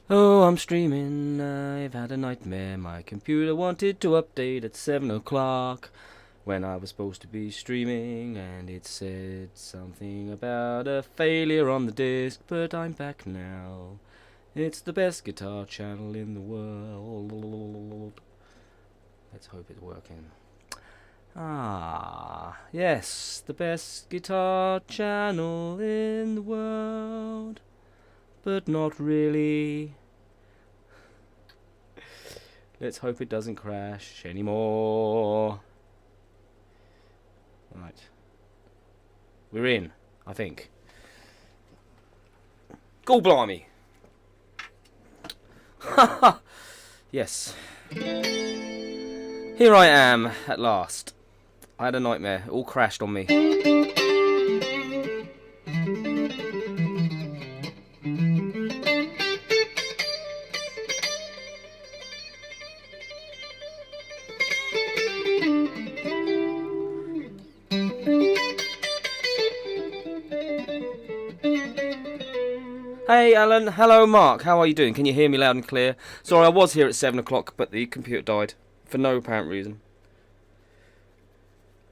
Oh, I'm streaming, I've had a nightmare. My computer wanted to update at 7 o'clock when I was supposed to be streaming, and it said something about a failure on the disk, but I'm back now. It's the best guitar channel in the world. Let's hope it's working. Ah, yes, the best guitar channel in the world. But not really. Let's hope it doesn't crash anymore. Right. We're in, I think. Go blimey! Yes. Here I am, at last. I had a nightmare. It all crashed on me. Hey Alan, hello Mark, how are you doing? Can you hear me loud and clear? Sorry, I was here at 7 o'clock, but the computer died. For no apparent reason.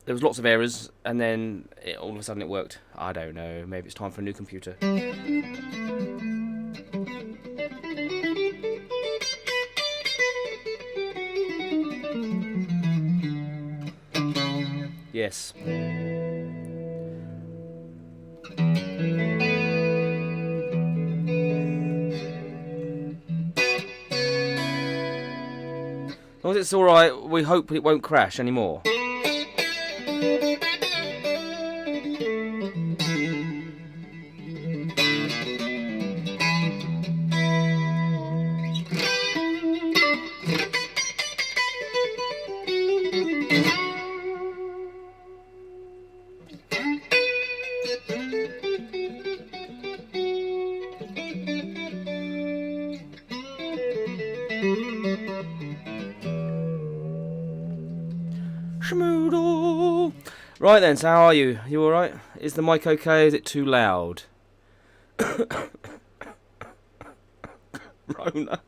There was lots of errors, and then all of a sudden it worked. I don't know, maybe it's time for a new computer. Yes. As long as it's alright, we hope it won't crash anymore. Schmoodle. Right then, so how are you? You alright? Is the mic okay? Is it too loud? Rona.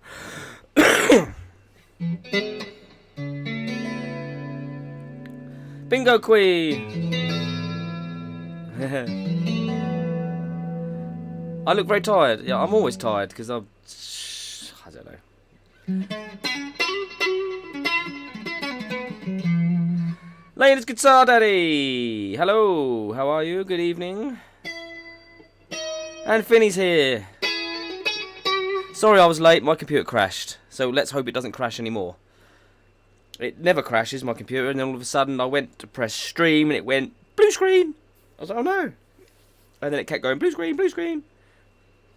Bingo queen! I look very tired. Yeah, I'm always tired because I don't know. Latest Guitar Daddy! Hello, how are you? Good evening. And Finney's here. Sorry I was late, my computer crashed. So let's hope it doesn't crash anymore. It never crashes, my computer, and then all of a sudden I went to press stream and it went blue screen. I was like, oh no. And then it kept going blue screen, blue screen.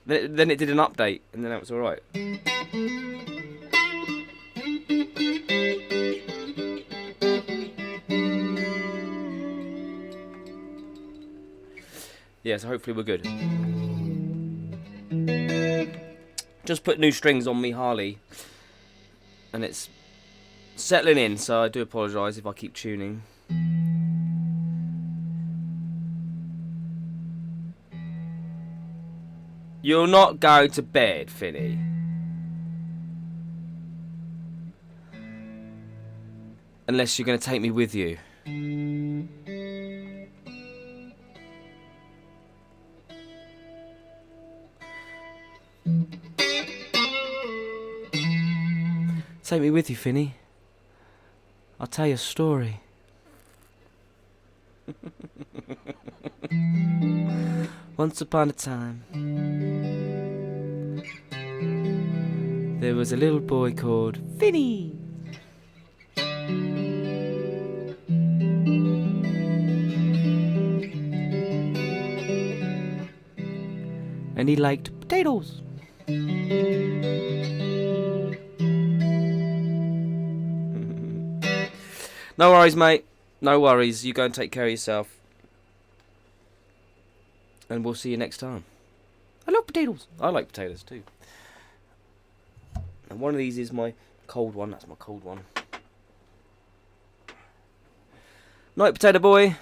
Then it did an update, and then that was alright. Yeah, so hopefully we're good. Just put new strings on me Harley, and it's settling in, so I do apologise if I keep tuning. You're not going to bed, Finny. Unless you're going to take me with you. Take me with you, Finny. I'll tell you a story. Once upon a time, there was a little boy called Finny. And he liked potatoes. No worries, mate. No worries. You go and take care of yourself. And we'll see you next time. I love potatoes. I like potatoes too. And one of these is my cold one. That's my cold one. Night, potato boy.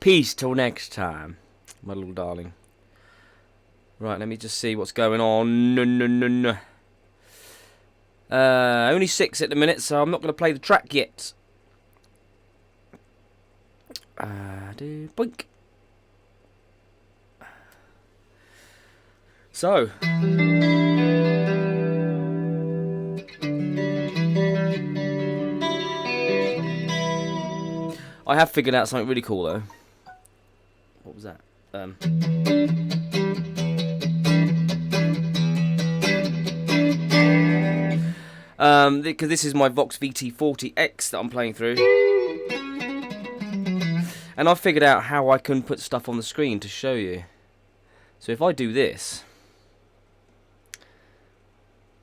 Peace till next time. My little darling. Right, let me just see what's going on. Only 6 at the minute, so I'm not going to play the track yet. Boink. So. I have figured out something really cool, though. What was that? Because this is my Vox VT40X that I'm playing through. And I've figured out how I can put stuff on the screen to show you. So if I do this...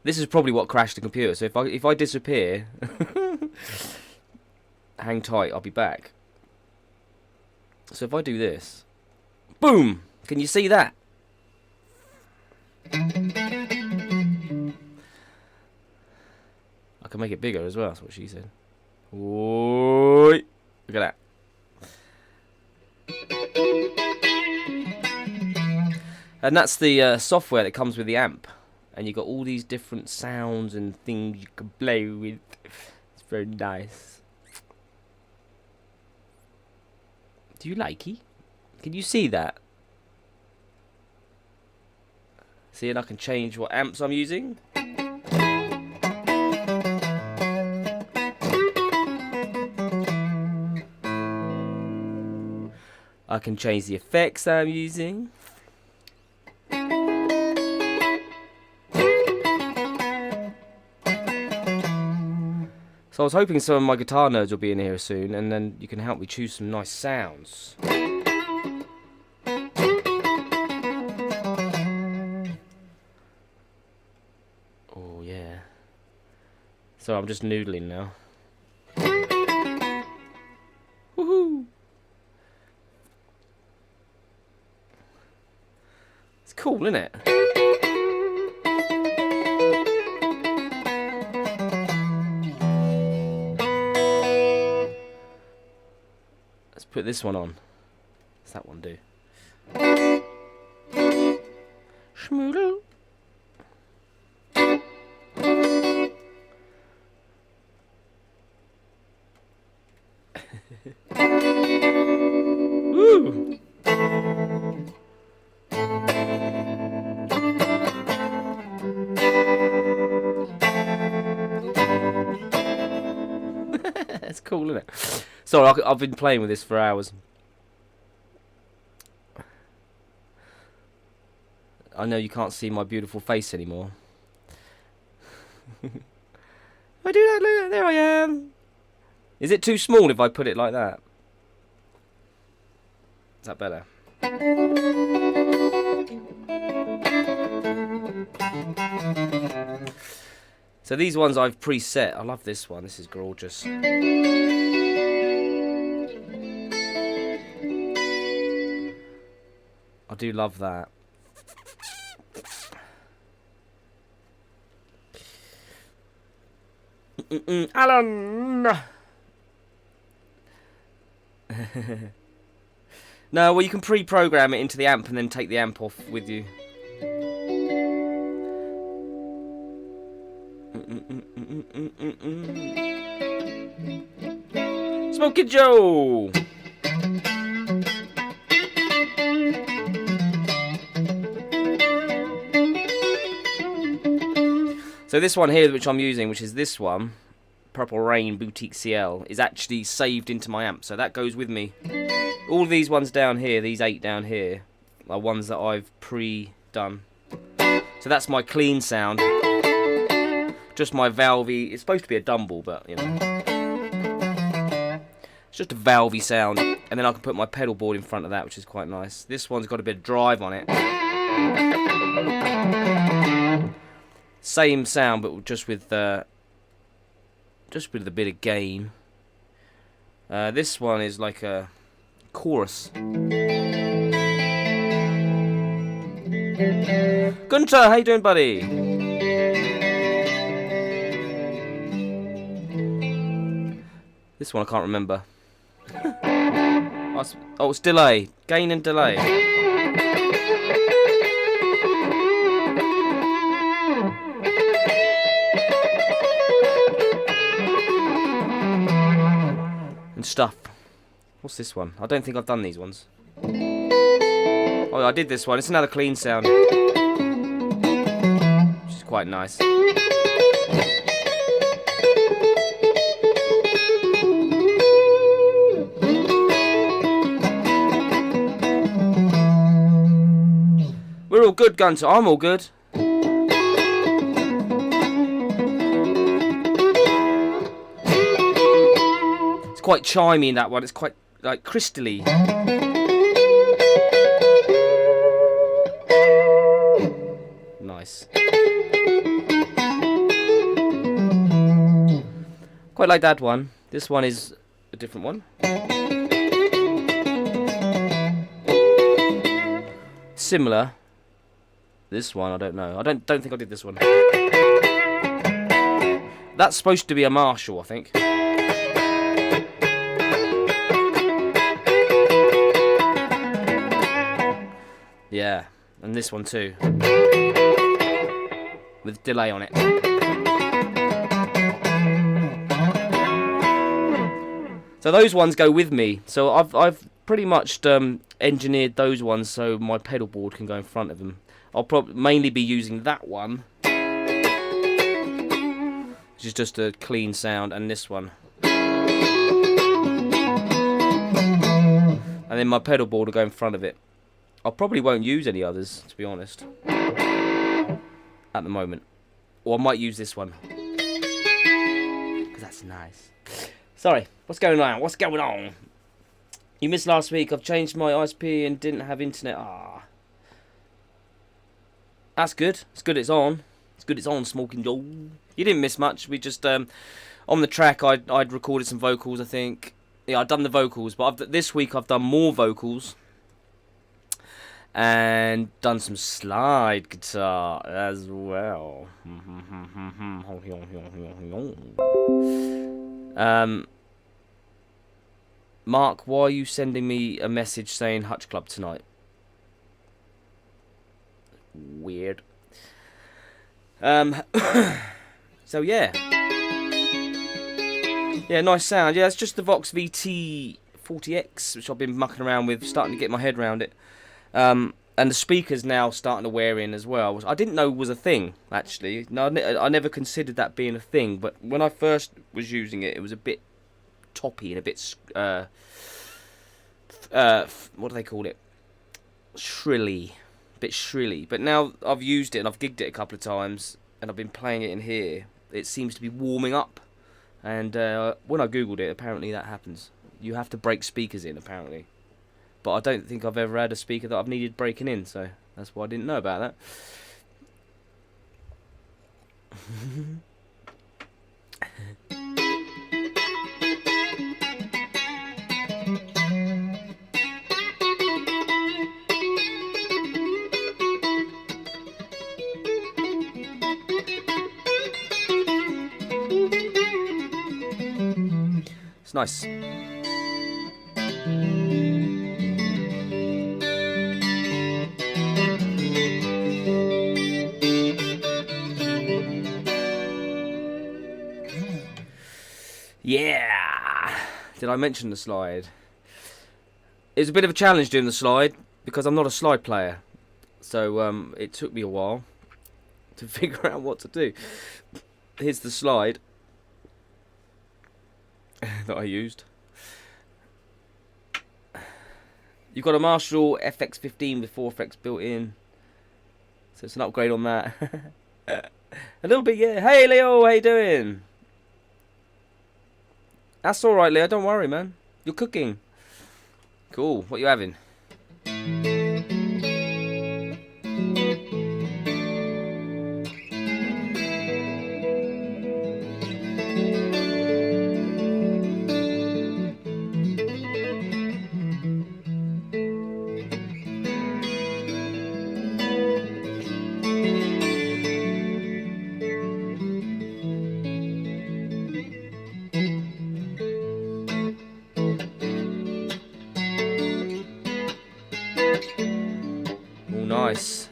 This is probably what crashed the computer. So if I disappear... hang tight, I'll be back. So if I do this... Boom! Can you see that? I can make it bigger as well, that's what she said. Oi! Look at that. And that's the software that comes with the amp. And you've got all these different sounds and things you can play with. It's very nice. Do you like it? Can you see that? See, and I can change what amps I'm using. I can change the effects that I'm using. So I was hoping some of my guitar nerds will be in here soon, and then you can help me choose some nice sounds. Oh yeah. So I'm just noodling now. Woohoo! It's cool, isn't it? Let's put this one on. What's that one do? Schmoodle. Woo! That's cool, isn't it? Sorry, I've been playing with this for hours. I know you can't see my beautiful face anymore. I do that, look, there I am. Is it too small if I put it like that? Is that better? So these ones I've preset. I love this one. This is gorgeous. I do love that. Alan! No, well you can pre-program it into the amp and then take the amp off with you. Smokey Joe! So this one here, which I'm using, which is this one, Purple Rain Boutique CL, is actually saved into my amp, so that goes with me. All of these ones down here, these 8 down here, are ones that I've pre-done. So that's my clean sound. Just my valvey. It's supposed to be a Dumble, but you know, it's just a valvey sound. And then I can put my pedal board in front of that, which is quite nice. This one's got a bit of drive on it. Same sound, but just with a bit of gain. This one is like a chorus. Gunter, how you doing, buddy? This one I can't remember. Oh, it's delay. Gain and delay. stuff. What's this one? I don't think I've done these ones. Oh, I did this one. It's another clean sound, which is quite nice. We're all good, Gunter. I'm all good. It's quite chimey in that one. It's quite like crystally. Nice. Quite like that one. This one is a different one. Similar. This one, I don't know. I don't think I did this one. That's supposed to be a Marshall, I think. Yeah, and this one too, with delay on it. So those ones go with me. So I've pretty much engineered those ones so my pedal board can go in front of them. I'll probably mainly be using that one, which is just a clean sound, and this one. And then my pedal board will go in front of it. I probably won't use any others, to be honest, at the moment. Or I might use this one, because that's nice. Sorry, what's going on? What's going on? You missed last week. I've changed my ISP and didn't have internet. Ah. That's good. It's good it's on. It's good it's on, Smoking Joe. You didn't miss much. We just, on the track, I'd recorded some vocals, I think. Yeah, I'd done the vocals, but this week I've done more vocals. And done some slide guitar as well. Mark, why are you sending me a message saying Hutch Club tonight? Weird. So yeah. Yeah, nice sound. Yeah, it's just the Vox VT40X, which I've been mucking around with, starting to get my head around it. And the speaker's now starting to wear in as well. I didn't know was a thing, actually. No, I never considered that being a thing, but when I first was using it, it was a bit toppy and a bit, what do they call it? Shrilly. A bit shrilly. But now I've used it and I've gigged it a couple of times, and I've been playing it in here, it seems to be warming up. And when I googled it, apparently that happens. You have to break speakers in, apparently. But I don't think I've ever had a speaker that I've needed breaking in, so that's why I didn't know about that. It's nice. Yeah! Did I mention the slide? It was a bit of a challenge doing the slide because I'm not a slide player. So it took me a while to figure out what to do. Here's the slide that I used. You've got a Marshall FX15 with 4 effects built in. So it's an upgrade on that. A little bit, yeah. Hey Leo, how you doing? That's alright, Leo, don't worry, man. You're cooking. Cool, what you having? Nice.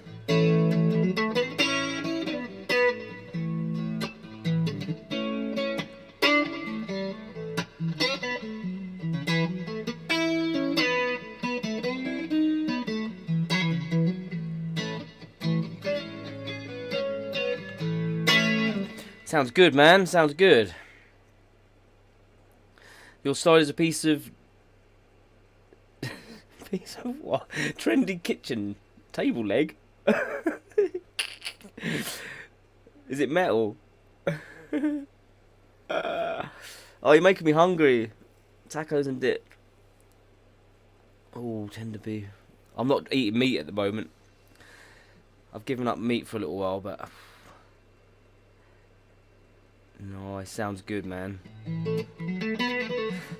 Sounds good, man. Sounds good. Your style is a piece of... piece of what? Trendy kitchen table leg? Is it metal? Oh, you're making me hungry. Tacos and dip. Oh, tender beef. I'm not eating meat at the moment. I've given up meat for a little while, but... no, it sounds good, man.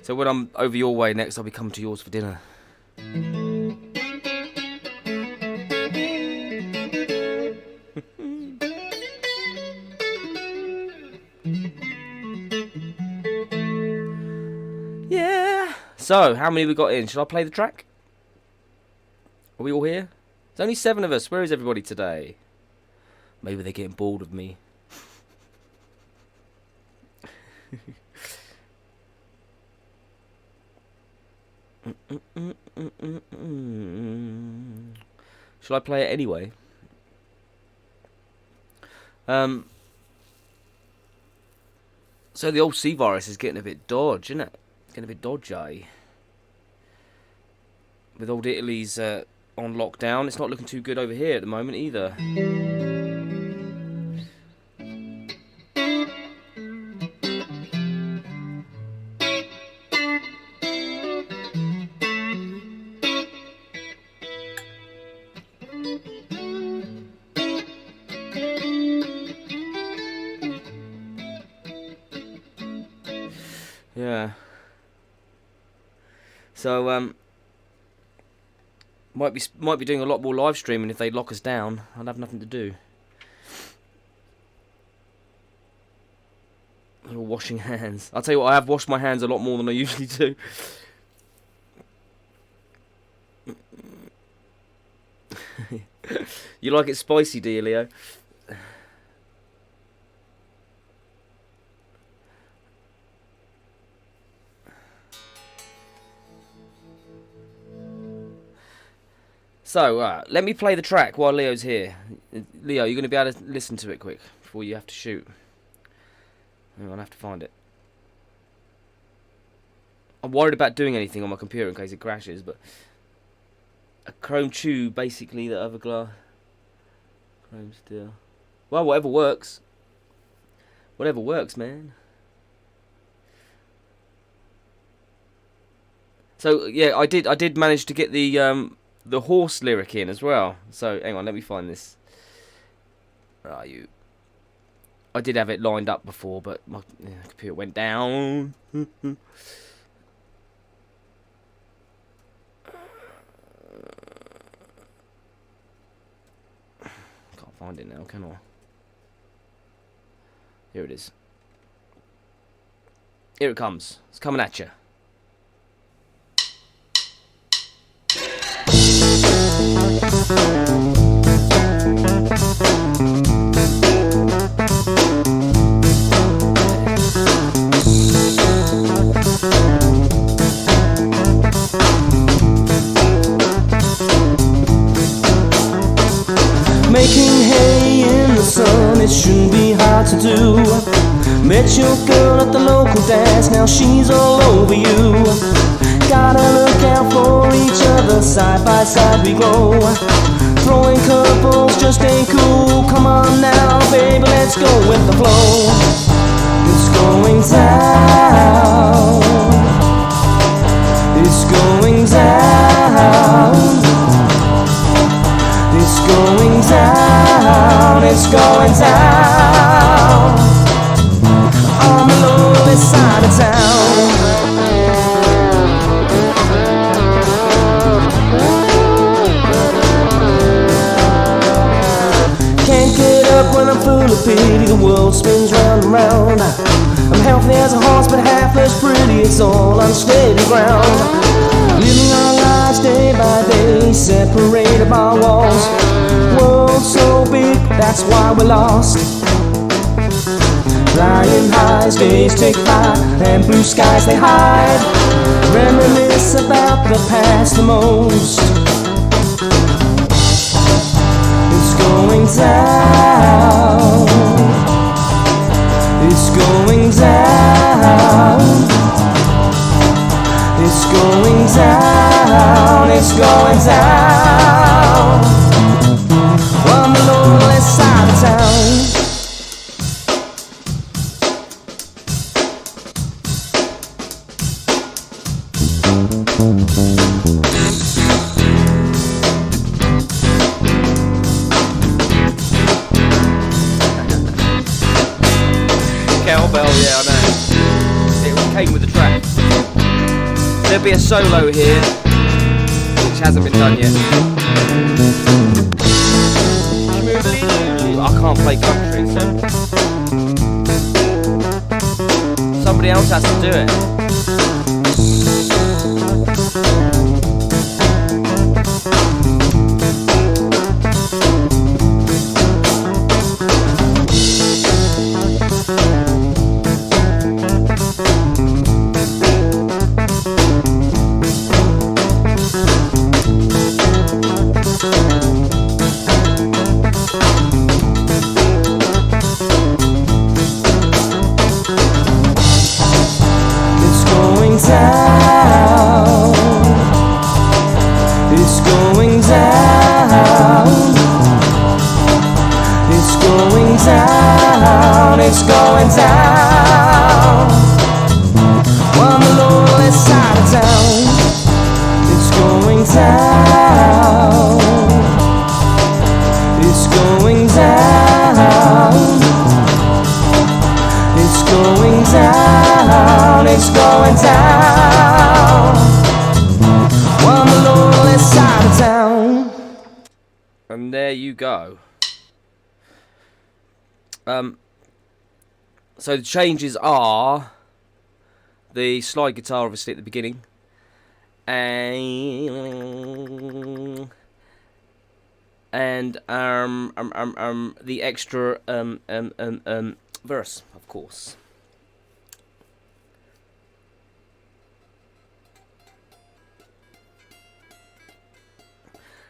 So when I'm over your way next, I'll be coming to yours for dinner. Yeah. So, how many we got in? Should I play the track? Are we all here? There's only 7 of us. Where is everybody today? Maybe they're getting bored of me. Shall I play it anyway? So the old C virus is getting a bit dodgy, isn't it? It's getting a bit dodgy. With old Italy's on lockdown, it's not looking too good over here at the moment either. Yeah. So might be doing a lot more live streaming if they lock us down. I'd have nothing to do. Or washing hands. I'll tell you what, I have washed my hands a lot more than I usually do. You like it spicy, do you, Leo? So, let me play the track while Leo's here. Leo, you're going to be able to listen to it quick before you have to shoot. I'm going to have to find it. I'm worried about doing anything on my computer in case it crashes, but... a chrome tube, basically, that other glass... chrome steel. Well, whatever works. Whatever works, man. So, yeah, I did manage to get the horse lyric in as well. So, hang on, let me find this. Where are you? I did have it lined up before, but my computer went down. Can't find it now, can I? Here it is. Here it comes. It's coming at you. Making hay in the sun, it shouldn't be hard to do. Met your girl at the local dance, now she's all over you. Gotta look out for each other, side by side we go. Throwing curveballs just ain't cool. Come on now, baby, let's go with the flow. It's going down. It's going down. It's going down. It's going down. On the lonely side of town. When I'm full of pity, the world spins round and round. I'm healthy as a horse, but half as pretty. It's all on steady ground. Living our lives day by day, separated by walls. World so big, that's why we're lost. Flying high, days tick by, and blue skies they hide. Reminisce about the past the most. It's going down. going down on the lonely side of town. Cowbell, yeah, I know. It came with the track. There'll be a solo here, which hasn't been done yet. I can't play country, so somebody else has to do it. It's going down on the lonely side of town. It's going down. It's going down. It's going down. It's going down on the lonely side of town. And there you go. So the changes are the slide guitar, obviously, at the beginning, and the extra verse, of course.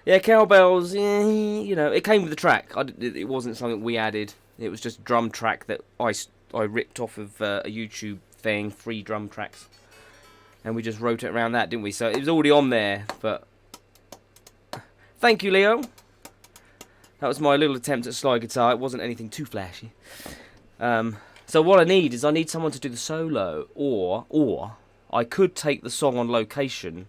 Yeah, cowbells. You know, it came with the track. It wasn't something we added. It was just a drum track that I ripped off of a YouTube thing, free drum tracks, and we just wrote it around that, didn't we? So it was already on there, but thank you, Leo. That was my little attempt at slide guitar. It wasn't anything too flashy. So what I need is someone to do the solo, or I could take the song on location,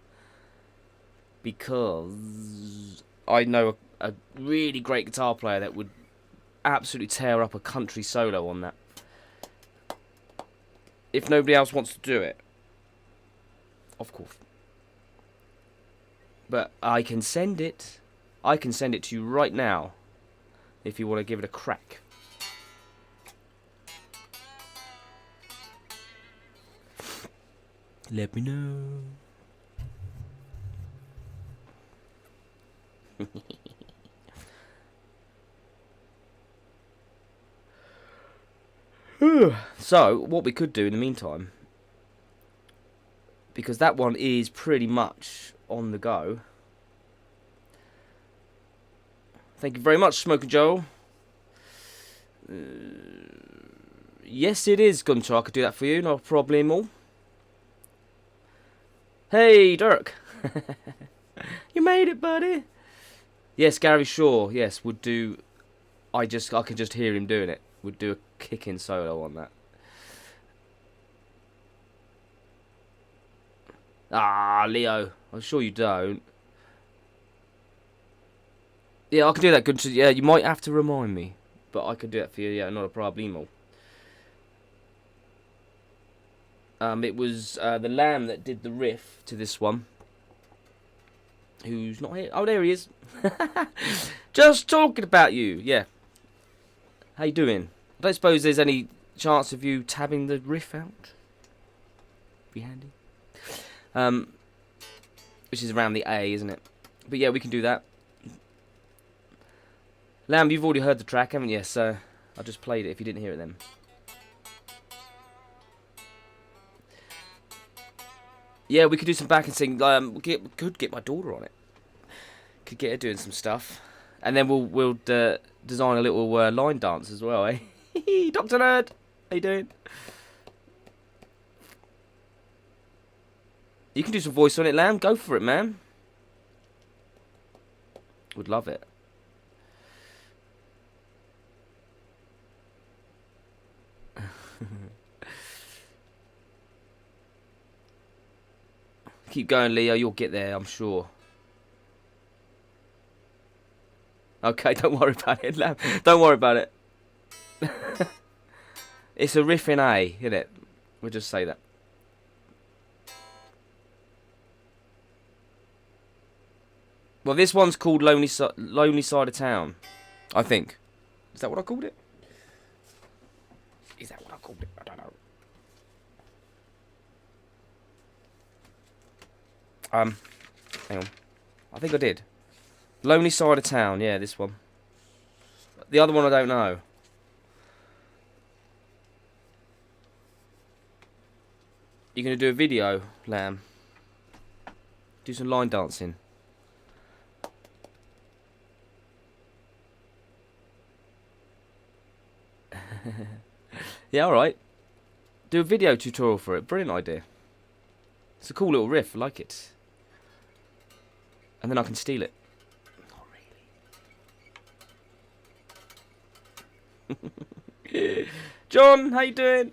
because I know a really great guitar player that would absolutely tear up a country solo on that. If nobody else wants to do it, of course. But I can send it. I can send it to you right now, if you want to give it a crack. Let me know. So, what we could do in the meantime, because that one is pretty much on the go. Thank you very much, Smoking Joel. Yes, it is, Gunter. I could do that for you, no problemo. Hey, Dirk. You made it, buddy. Yes, Gary Shaw. Yes, would do. I can just hear him doing it. Would do a kicking solo on that. Ah, Leo. I'm sure you don't. Yeah, I can do that. Good. Yeah, you might have to remind me, but I could do that for you. Yeah, not a problemo. It was the Lamb that did the riff to this one. Who's not here? Oh, there he is. Just talking about you. Yeah. How you doing? I don't suppose there's any chance of you tabbing the riff out. Be handy. Which is around the A, isn't it? But yeah, we can do that. Lamb, you've already heard the track, haven't you? So I just played it if you didn't hear it then. Yeah, we could do some back and sing. Could get my daughter on it. Could get her doing some stuff, and then we'll design a little line dance as well, eh? Dr. Nerd, how you doing? You can do some voice on it, Lamb. Go for it, man. Would love it. Keep going, Leo. You'll get there, I'm sure. Okay, don't worry about it. Don't worry about it. It's a riff in A, isn't it? We'll just say that. Well, this one's called Lonely Side of Town, I think. Is that what I called it? Is that what I called it? I don't know. Hang on. I think I did. Lonely Side of Town, yeah, this one. The other one I don't know. You're going to do a video, Lamb? Do some line dancing. Yeah, alright. Do a video tutorial for it. Brilliant idea. It's a cool little riff. I like it. And then I can steal it. Not really. John, how you doing?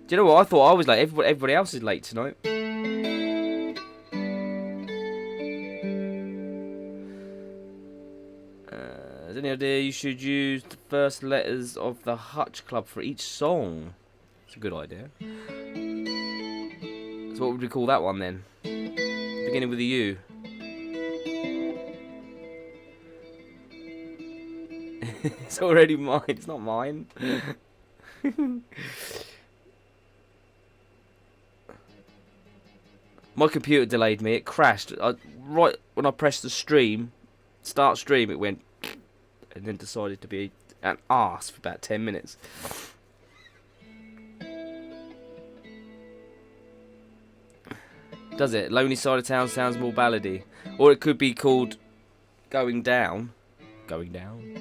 Do you know what? I thought I was late. Everybody else is late tonight. Any idea you should use the first letters of the Hutch Club for each song? It's a good idea. So what would we call that one then? Beginning with a U. It's already mine. It's not mine. My computer delayed me. It crashed. Right when I pressed the start stream, it went, and then decided to be an arse for about 10 minutes. Does it? Lonely Side of Town sounds more ballady. Or it could be called Going Down. Going Down.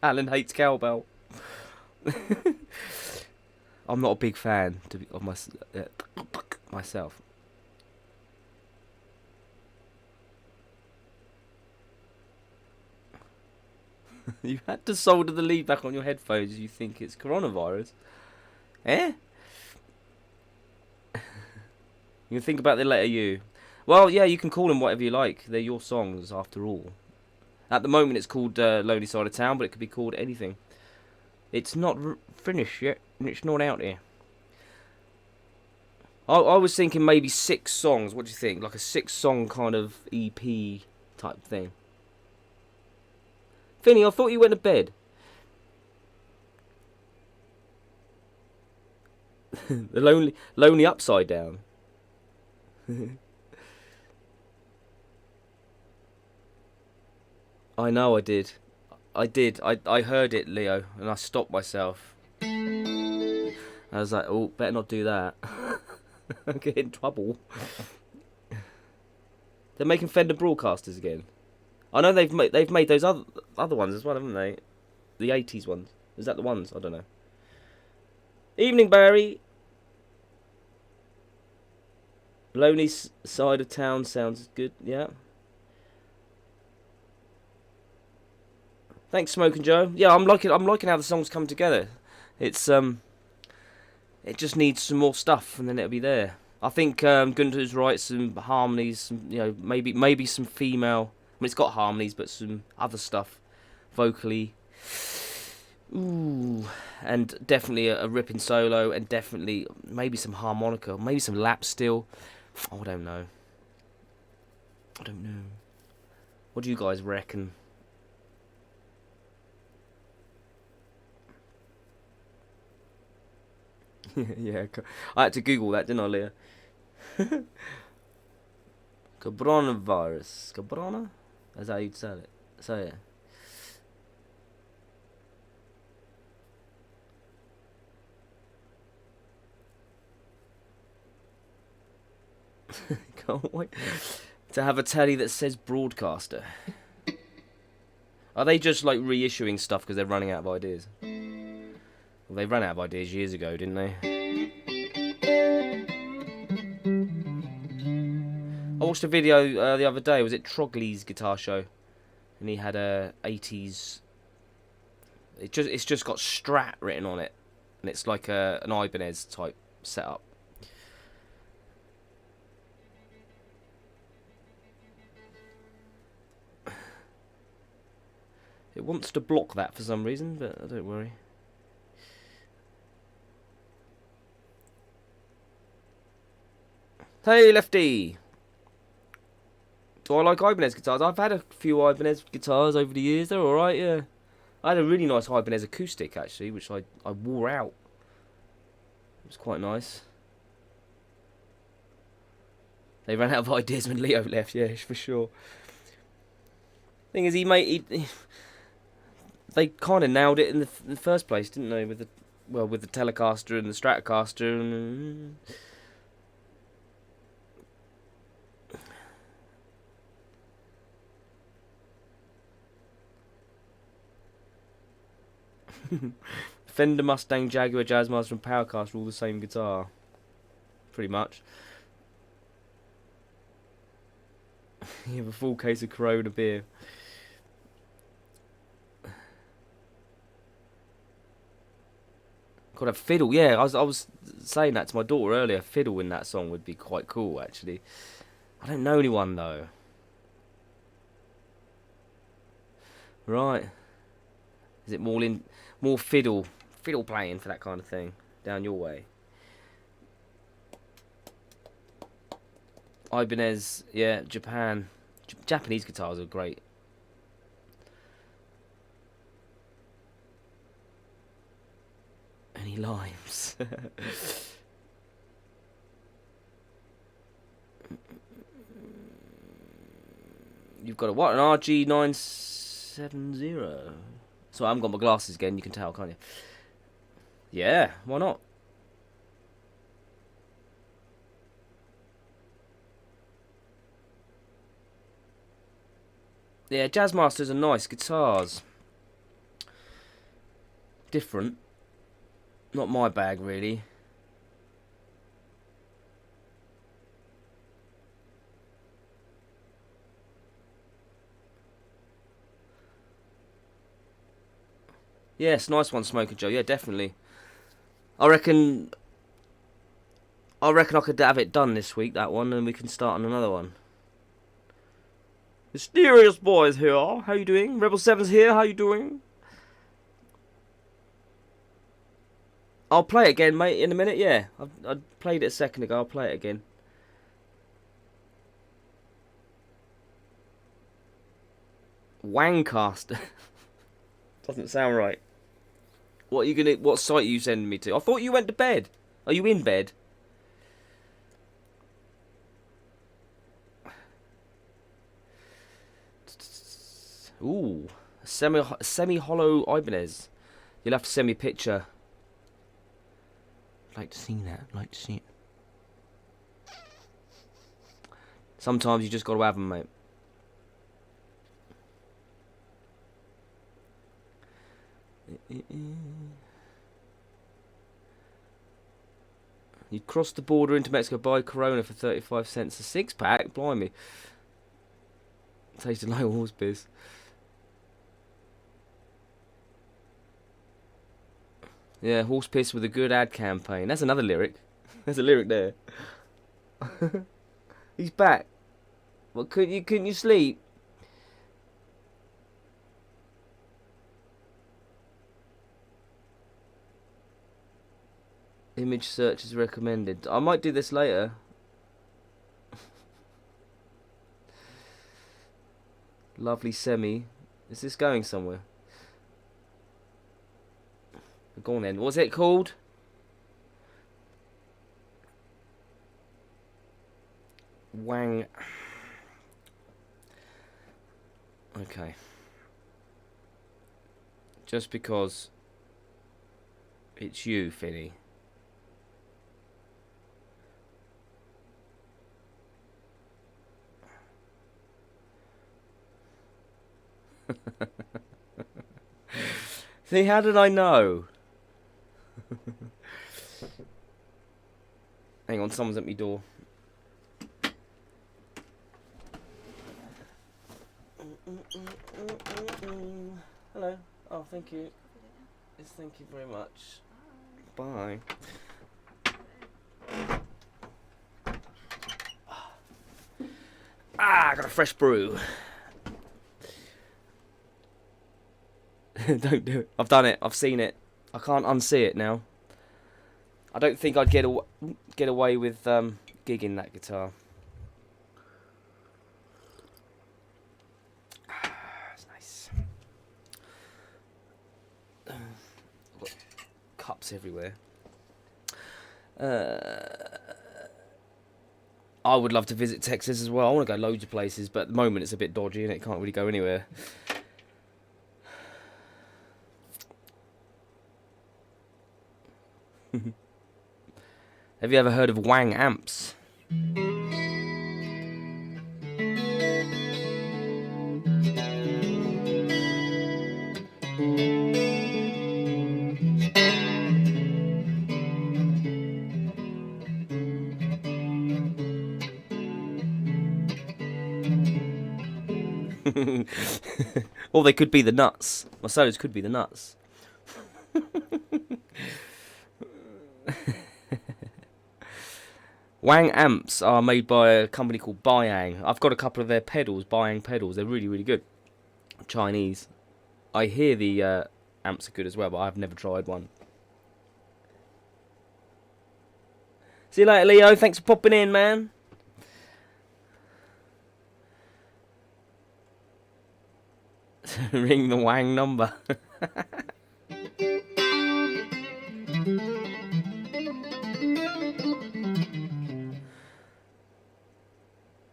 Alan hates cowbell. I'm not a big fan of myself. You had to solder the lead back on your headphones. You think it's coronavirus? Eh? You can think about the letter U. Well, yeah, you can call them whatever you like. They're your songs, after all. At the moment, it's called Lonely Side of Town, but it could be called anything. It's not finished yet, and it's not out here. I was thinking maybe 6 songs. What do you think? Like a 6-song kind of EP type thing. Finny, I thought you went to bed. The lonely upside down. I know I did. I heard it, Leo, and I stopped myself. I was like, oh, better not do that. I'll get in trouble. They're making Fender Broadcasters again. I know they've made those other ones as well, haven't they? The 80s ones. Is that the ones? I don't know. Evening, Barry. Lonely Side of Town sounds good. Yeah. Thanks, Smoke and Joe. Yeah, I'm liking how the songs come together. It's it just needs some more stuff, and then it'll be there. I think Gunter's right. Some harmonies, some, maybe some female. I mean, it's got harmonies, but some other stuff, vocally. Ooh, and definitely a ripping solo, and definitely maybe some harmonica, maybe some lap steel. Oh, I don't know. What do you guys reckon? Yeah, I had to Google that, didn't I, Leah? Coronavirus. Cabrona? That's how you'd say it. So, yeah. Can't wait. to have a telly that says broadcaster. Are they just like reissuing stuff because they're running out of ideas? Well, they ran out of ideas years ago, didn't they? I watched a video the other day. Was it Trogley's guitar show? And he had a 80s. It's just got Strat written on it, and it's like an Ibanez type setup. It wants to block that for some reason, but don't worry. Hey, Lefty! Do I like Ibanez guitars? I've had a few Ibanez guitars over the years. They're alright, yeah. I had a really nice Ibanez acoustic, actually, which I wore out. It was quite nice. They ran out of ideas when Leo left, yeah, for sure. Thing is, they kind of nailed it in the first place, didn't they? With the Telecaster and the Stratocaster. And, Fender, Mustang, Jaguar, Jazzmaster, and Powercaster are all the same guitar, pretty much. You have a full case of Corona beer. Got a fiddle, yeah. I was saying that to my daughter earlier. Fiddle in that song would be quite cool, actually. I don't know anyone though. Right. Is it more fiddle playing for that kind of thing down your way? Ibanez, yeah, Japan. Japanese guitars are great. Any limes? You've got a what? An RG970. So I haven't got my glasses again, you can tell, can't you? Yeah, why not? Yeah, Jazzmasters are nice guitars. Different. Not my bag, really. Yes, nice one, Smoker Joe. Yeah, definitely. I reckon I could have it done this week, that one, and we can start on another one. Mysterious Boys here. How you doing? Rebel 7's here. How you doing? I'll play it again, mate, in a minute, yeah. I played it a second ago. I'll play it again. Wangcaster. Doesn't sound right. What site are you sending me to? I thought you went to bed. Are you in bed? Ooh, a semi-hollow Ibanez. You'll have to send me a picture. I'd like to see that. I'd like to see it. Sometimes you just got to have them, mate. You'd cross the border into Mexico, buy Corona for 35 cents a six-pack? Blimey. Tasted like horse piss. Yeah, horse piss with a good ad campaign. That's another lyric. There's a lyric there. He's back. Well, couldn't you sleep? Image search is recommended. I might do this later. Lovely semi. Is this going somewhere? Go on then. What's it called? Wang. Okay. Just because it's you, Finny. See, how did I know? Hang on, someone's at my door. Hello. Oh, thank you. Yes, thank you very much. Bye. I got a fresh brew. Don't do it. I've done it. I've seen it. I can't unsee it now. I don't think I'd get away with gigging that guitar. It's nice. Got cups everywhere. I would love to visit Texas as well. I want to go loads of places, but at the moment it's a bit dodgy and it can't really go anywhere. Have you ever heard of Wang amps? Or they could be the nuts. My solos could be the nuts. Wang amps are made by a company called Biang. I've got a couple of their pedals, Biang pedals. They're really, really good. Chinese. I hear the amps are good as well, but I've never tried one. See you later, Leo. Thanks for popping in, man. Ring the Wang number.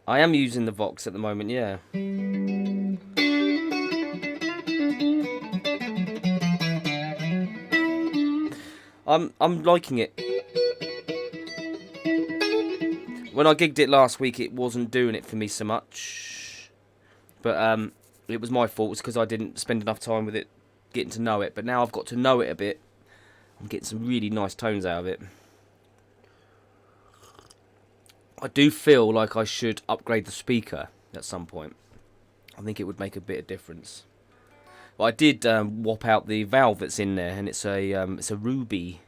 I am using the Vox at the moment, yeah. I'm liking it. When I gigged it last week, it wasn't doing it for me so much. But it was my fault. It's because I didn't spend enough time with it, getting to know it. But now I've got to know it a bit. I'm getting some really nice tones out of it. I do feel like I should upgrade the speaker at some point. I think it would make a bit of difference. But I did whop out the valve that's in there, and it's a Ruby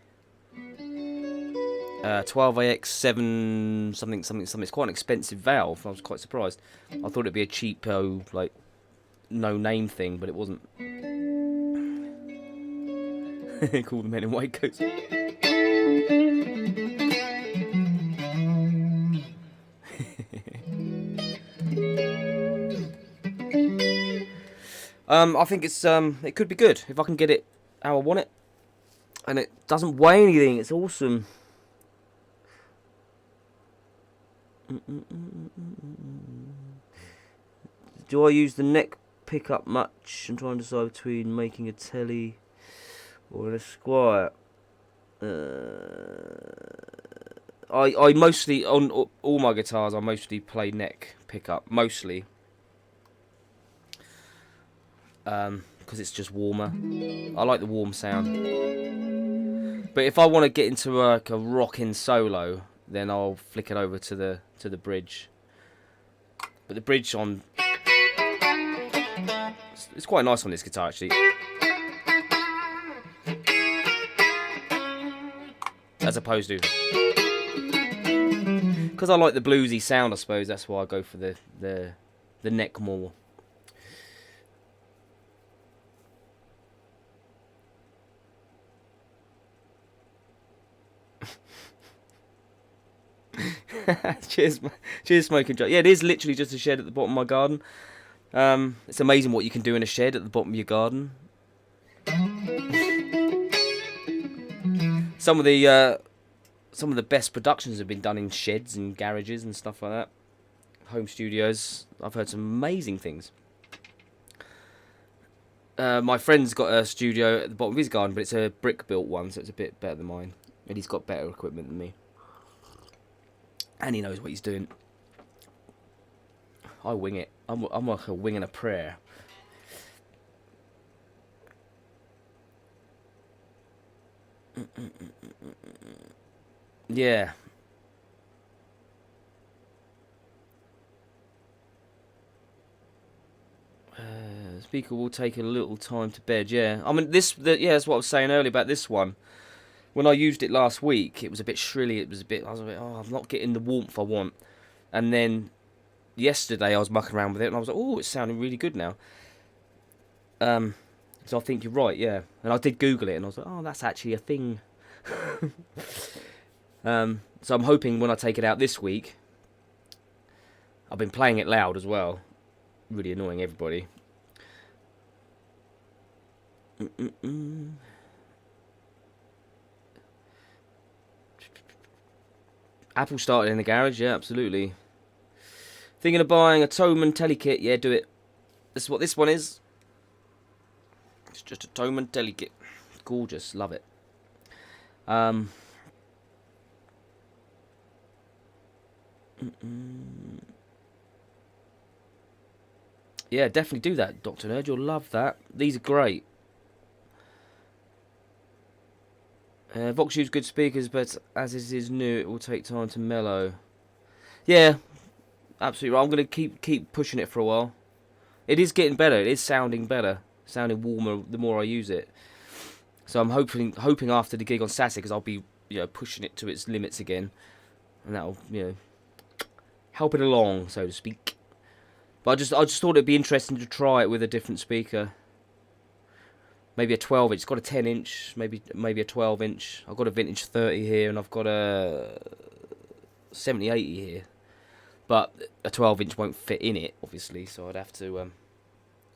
12AX 7 something. It's quite an expensive valve. I was quite surprised. I thought it'd be a cheapo, like, no name thing, but it wasn't. Call the men in white coats. I think it's it could be good if I can get it how I want it, and it doesn't weigh anything. It's awesome. Do I use the neck pickup much? I'm trying to decide between making a telly or an Esquire. I mostly, on all my guitars, I mostly play neck pickup, mostly. Because it's just warmer. I like the warm sound. But if I want to get into like a rocking solo, then I'll flick it over to the bridge. But the bridge on, it's quite nice on this guitar actually. As opposed to, because I like the bluesy sound, I suppose that's why I go for the neck more. Cheers, Smoking Joe. Yeah, it is literally just a shed at the bottom of my garden. It's amazing what you can do in a shed at the bottom of your garden. Some of the best productions have been done in sheds and garages and stuff like that. Home studios. I've heard some amazing things. My friend's got a studio at the bottom of his garden, but it's a brick-built one, so it's a bit better than mine. And he's got better equipment than me. And he knows what he's doing. I wing it. I'm like a wing and a prayer. Yeah. Speaker will take a little time to bed. Yeah, I mean that's what I was saying earlier about this one. When I used it last week, it was a bit shrilly. I was a bit, oh, I'm not getting the warmth I want. And then yesterday I was mucking around with it, and I was like, oh, it's sounding really good now. So I think you're right, yeah. And I did Google it, and I was like, oh, that's actually a thing. So I'm hoping when I take it out this week, I've been playing it loud as well, really annoying everybody. Apple started in the garage, yeah, absolutely. Thinking of buying a Toman telly kit, yeah, do it. This is what this one is. It's just a Toman telly kit. Gorgeous, love it. Yeah, definitely do that, Dr. Nerd. You'll love that. These are great. Vox use good speakers, but as it is new, it will take time to mellow. Yeah, absolutely right. I'm going to keep pushing it for a while. It is getting better. It is sounding better. Sounding warmer the more I use it. So I'm hoping after the gig on Saturday, because I'll be pushing it to its limits again, and that'll help it along, so to speak. But I just thought it'd be interesting to try it with a different speaker. Maybe a 12 inch. It's got a 10 inch, maybe a 12 inch. I've got a vintage 30 here, and I've got a 7080 here. But a 12 inch won't fit in it, obviously, so I'd have to...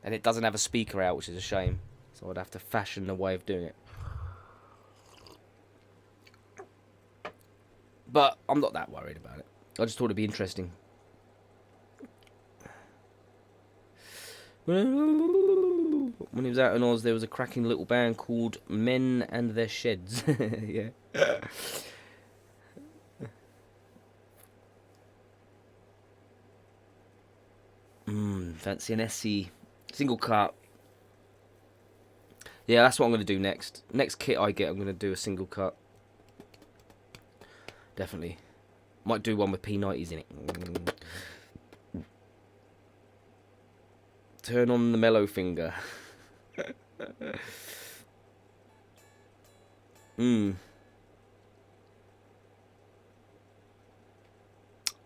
and it doesn't have a speaker out, which is a shame. So I'd have to fashion a way of doing it. But I'm not that worried about it. I just thought it'd be interesting. When he was out in Oz, there was a cracking little band called Men and Their Sheds. Yeah. Fancy an SC single cut. Yeah, that's what I'm going to do next. Next kit I get, I'm going to do a single cut. Definitely. Might do one with P90s in it. Turn on the mellow finger. I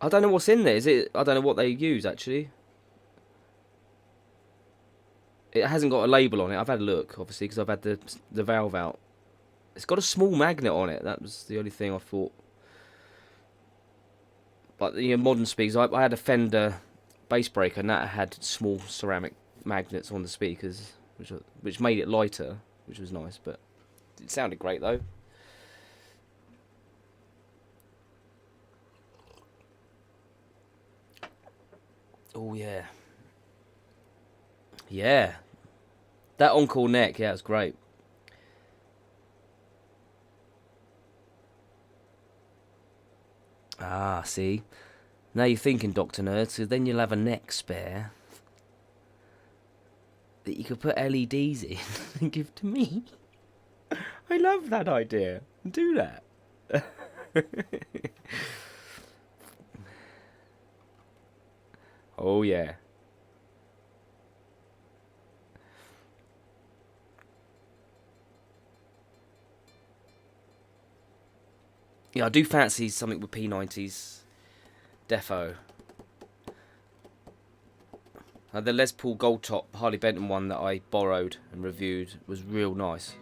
don't know what's in there. I don't know what they use, actually. It hasn't got a label on it. I've had a look, obviously, because I've had the valve out. It's got a small magnet on it. That was the only thing I thought. But the modern speakers, I had a Fender bass breaker, and that had small ceramic magnets on the speakers, which made it lighter, which was nice. But it sounded great, though. Oh, yeah. Yeah. That Encore neck, yeah, it's great. Ah, see? Now you're thinking, Dr. Nerd, so then you'll have a neck spare that you could put LEDs in and give to me. I love that idea. Do that. Oh, yeah. Yeah, I do fancy something with P90s. Defo. The Les Paul Gold Top Harley Benton one that I borrowed and reviewed was real nice.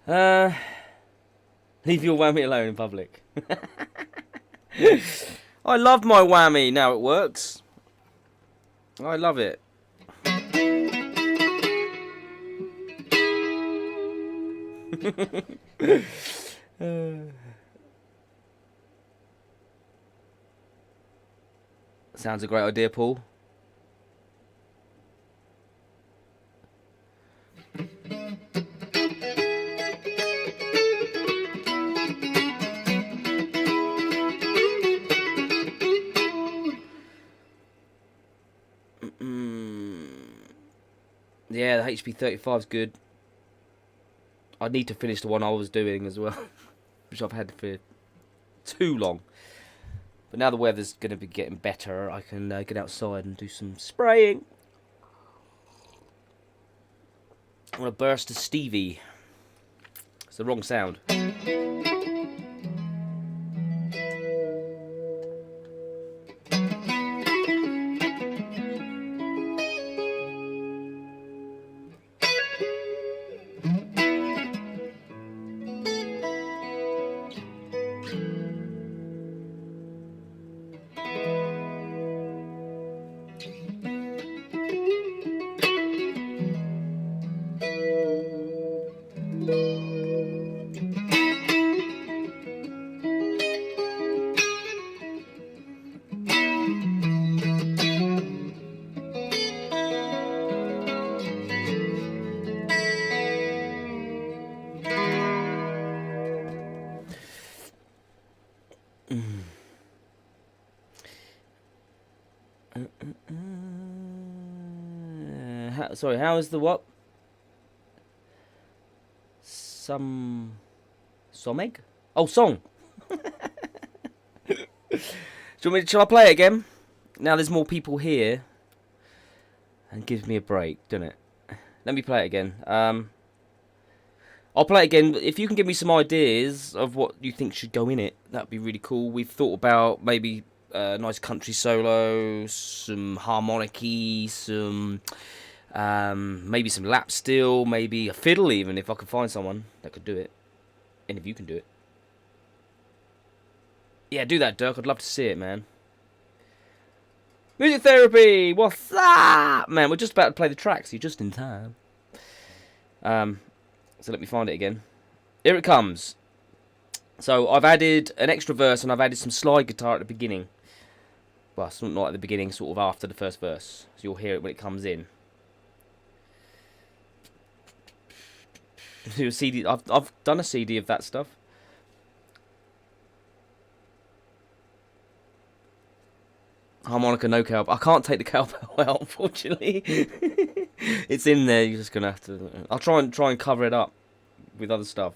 Leave your whammy alone in public. I love my whammy now it works. I love it. Sounds a great idea, Paul. Yeah, the HP 35 is good. I need to finish the one I was doing as well, which I've had for too long. But now the weather's going to be getting better, I can get outside and do some spraying. I want to burst a Stevie. It's the wrong sound. Sorry, how is the what? Someg? Oh, song. Shall I play it again? Now there's more people here. And gives me a break, doesn't it? Let me play it again. I'll play it again. If you can give me some ideas of what you think should go in it, that'd be really cool. We've thought about maybe a nice country solo, some harmonic-y, some maybe some lap steel, maybe a fiddle even, if I could find someone that could do it. And if you can do it. Yeah, do that, Dirk. I'd love to see it, man. Music therapy! What's that? Man, we're just about to play the tracks. You're just in time. So let me find it again. Here it comes. So I've added an extra verse and I've added some slide guitar at the beginning. Well, it's not at the beginning, sort of after the first verse. So you'll hear it when it comes in. Do a CD. I've done a CD of that stuff. Harmonica, no cowbell. I can't take the cowbell out, unfortunately. It's in there. You're just gonna have to. I'll try and cover it up with other stuff.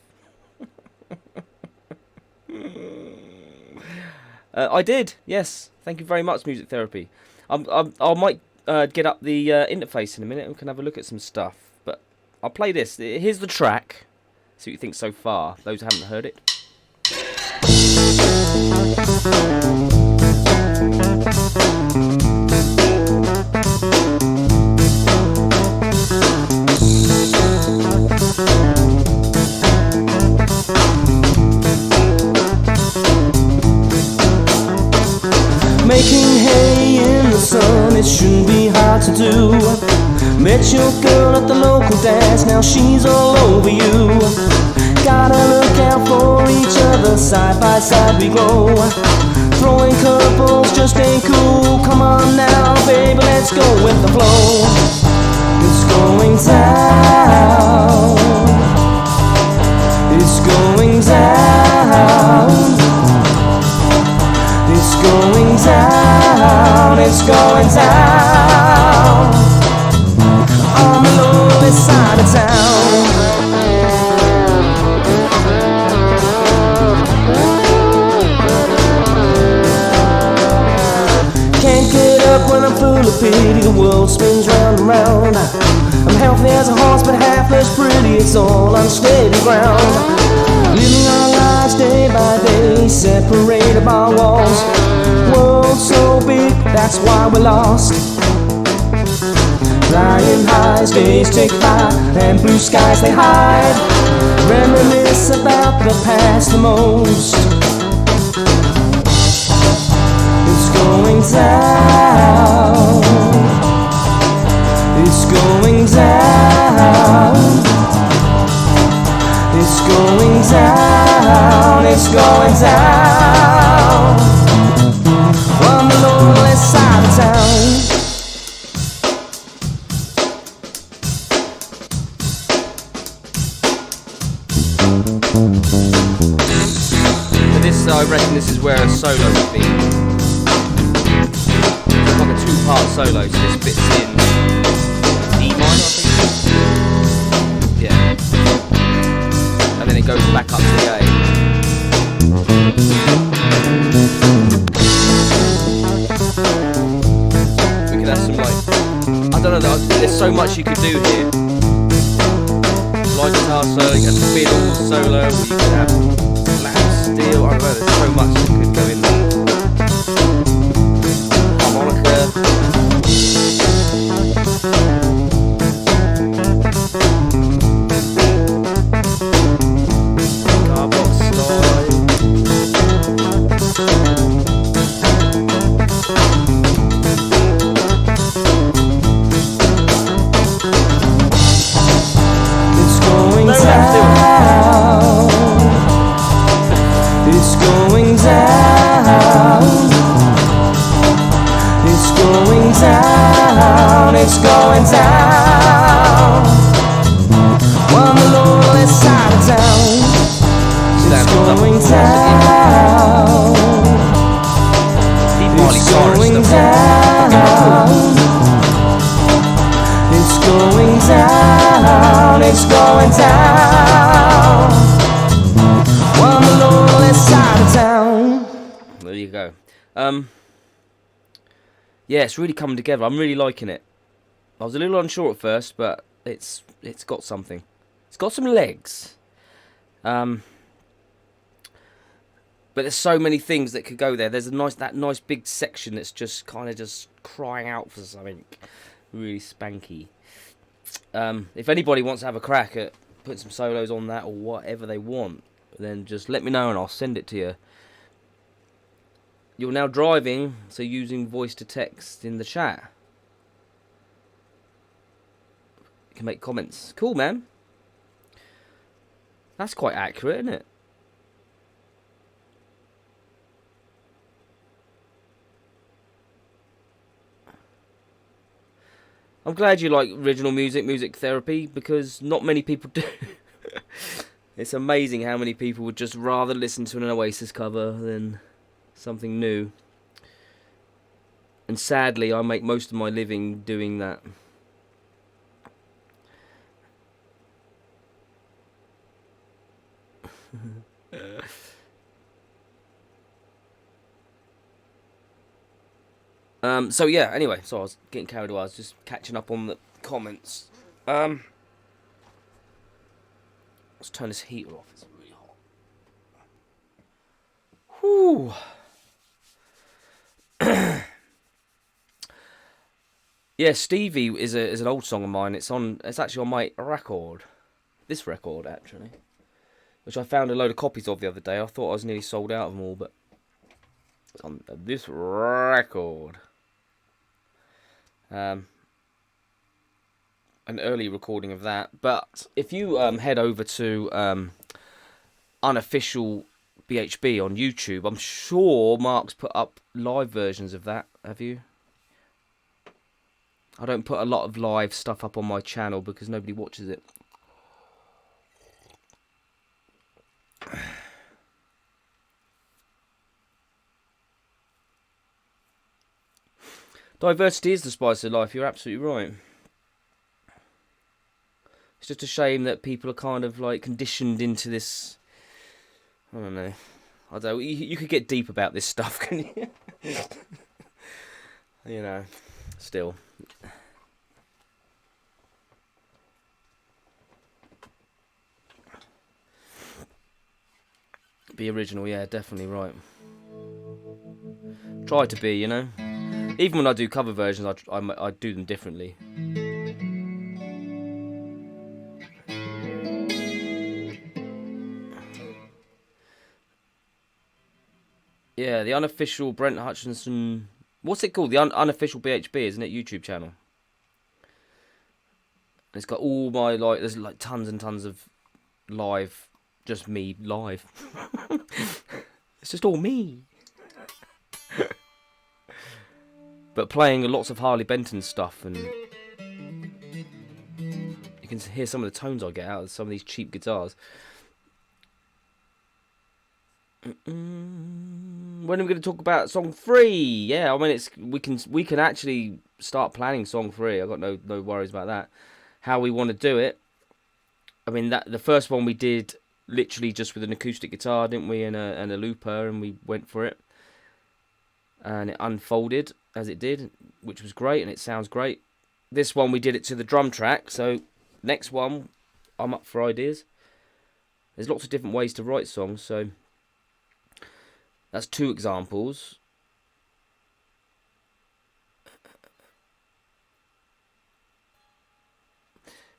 I did. Yes. Thank you very much, Music Therapy. I might get up the interface in a minute and we can have a look at some stuff. But I'll play this. Here's the track. See what you think so far. Those who haven't heard it. Making hay in the sun, it shouldn't be hard to do. Met your girl at the local dance, now she's all over you. Gotta look out for each other, side by side we go. Throwing couples just ain't cool, come on now baby, let's go with the flow. It's going down. It's going down. It's going down, it's going down. On the lowest side of town. Can't get up when I'm full of pity, the world spins round and round. I'm healthy as a horse but half as pretty, it's all on steady ground. Living our lives day by day, separated by walls. World so big, that's why we're lost. Flying high eyes, days tick by, and blue skies they hide. Reminisce about the past the most. It's going down. It's going down. It's going down. It's going down. On the lonely side of town. So I reckon this is where a solo would be. It's like a two-part solo, so this bit's in D minor, I think. Yeah. And then it goes back up to the A. We could have some like, I don't know, there's so much you could do here. Slide guitar solo, you could have fiddle solo, or you could have steel, I don't know, there's so much that could go in there. Harmonica. Guitar box slide. It's going down. It's going down. It's going down. It's going down. On the lonely side of town. It's going down. It's going down. It's going down. It's going down. On the lonely side of town. There you go. Yeah, it's really coming together. I'm really liking it. I was a little unsure at first, but it's got something. It's got some legs. But there's so many things that could go there. There's that nice big section that's just kind of just crying out for something really spanky. If anybody wants to have a crack at putting some solos on that or whatever they want, then just let me know and I'll send it to you. You're now driving, so using voice to text in the chat. You can make comments. Cool, man. That's quite accurate, isn't it? I'm glad you like original music therapy, because not many people do. It's amazing how many people would just rather listen to an Oasis cover than something new. And sadly, I make most of my living doing that. So yeah, anyway, so I was getting carried away. I was just catching up on the comments. Let's turn this heater off. It's really hot. Whew. Yeah, Stevie is an old song of mine. It's actually on my record. This record, actually. Which I found a load of copies of the other day. I thought I was nearly sold out of them all, but it's on this record. An early recording of that. But if you head over to Unofficial BHB on YouTube, I'm sure Mark's put up live versions of that. Have you? I don't put a lot of live stuff up on my channel because nobody watches it. Diversity is the spice of life, you're absolutely right. It's just a shame that people are kind of like conditioned into this. I don't know. I don't. You could get deep about this stuff, can you? You know, still. Be original, yeah, definitely right. Try to be, you know. Even when I do cover versions, I do them differently. Yeah, the unofficial Brent Hutchinson. What's it called? The unofficial BHB, isn't it? YouTube channel. It's got all my like. There's like tons and tons of live, just me live. It's just all me. But playing lots of Harley Benton stuff, and you can hear some of the tones I get out of some of these cheap guitars. When are we going to talk about song 3? Yeah, I mean we can actually start planning song 3. I've got no worries about that. How we want to do it. I mean that the first one we did literally just with an acoustic guitar, didn't we, and a looper, and we went for it. And it unfolded as it did, which was great, and it sounds great. This one we did it to the drum track, so next one I'm up for ideas. There's lots of different ways to write songs, so that's 2 examples.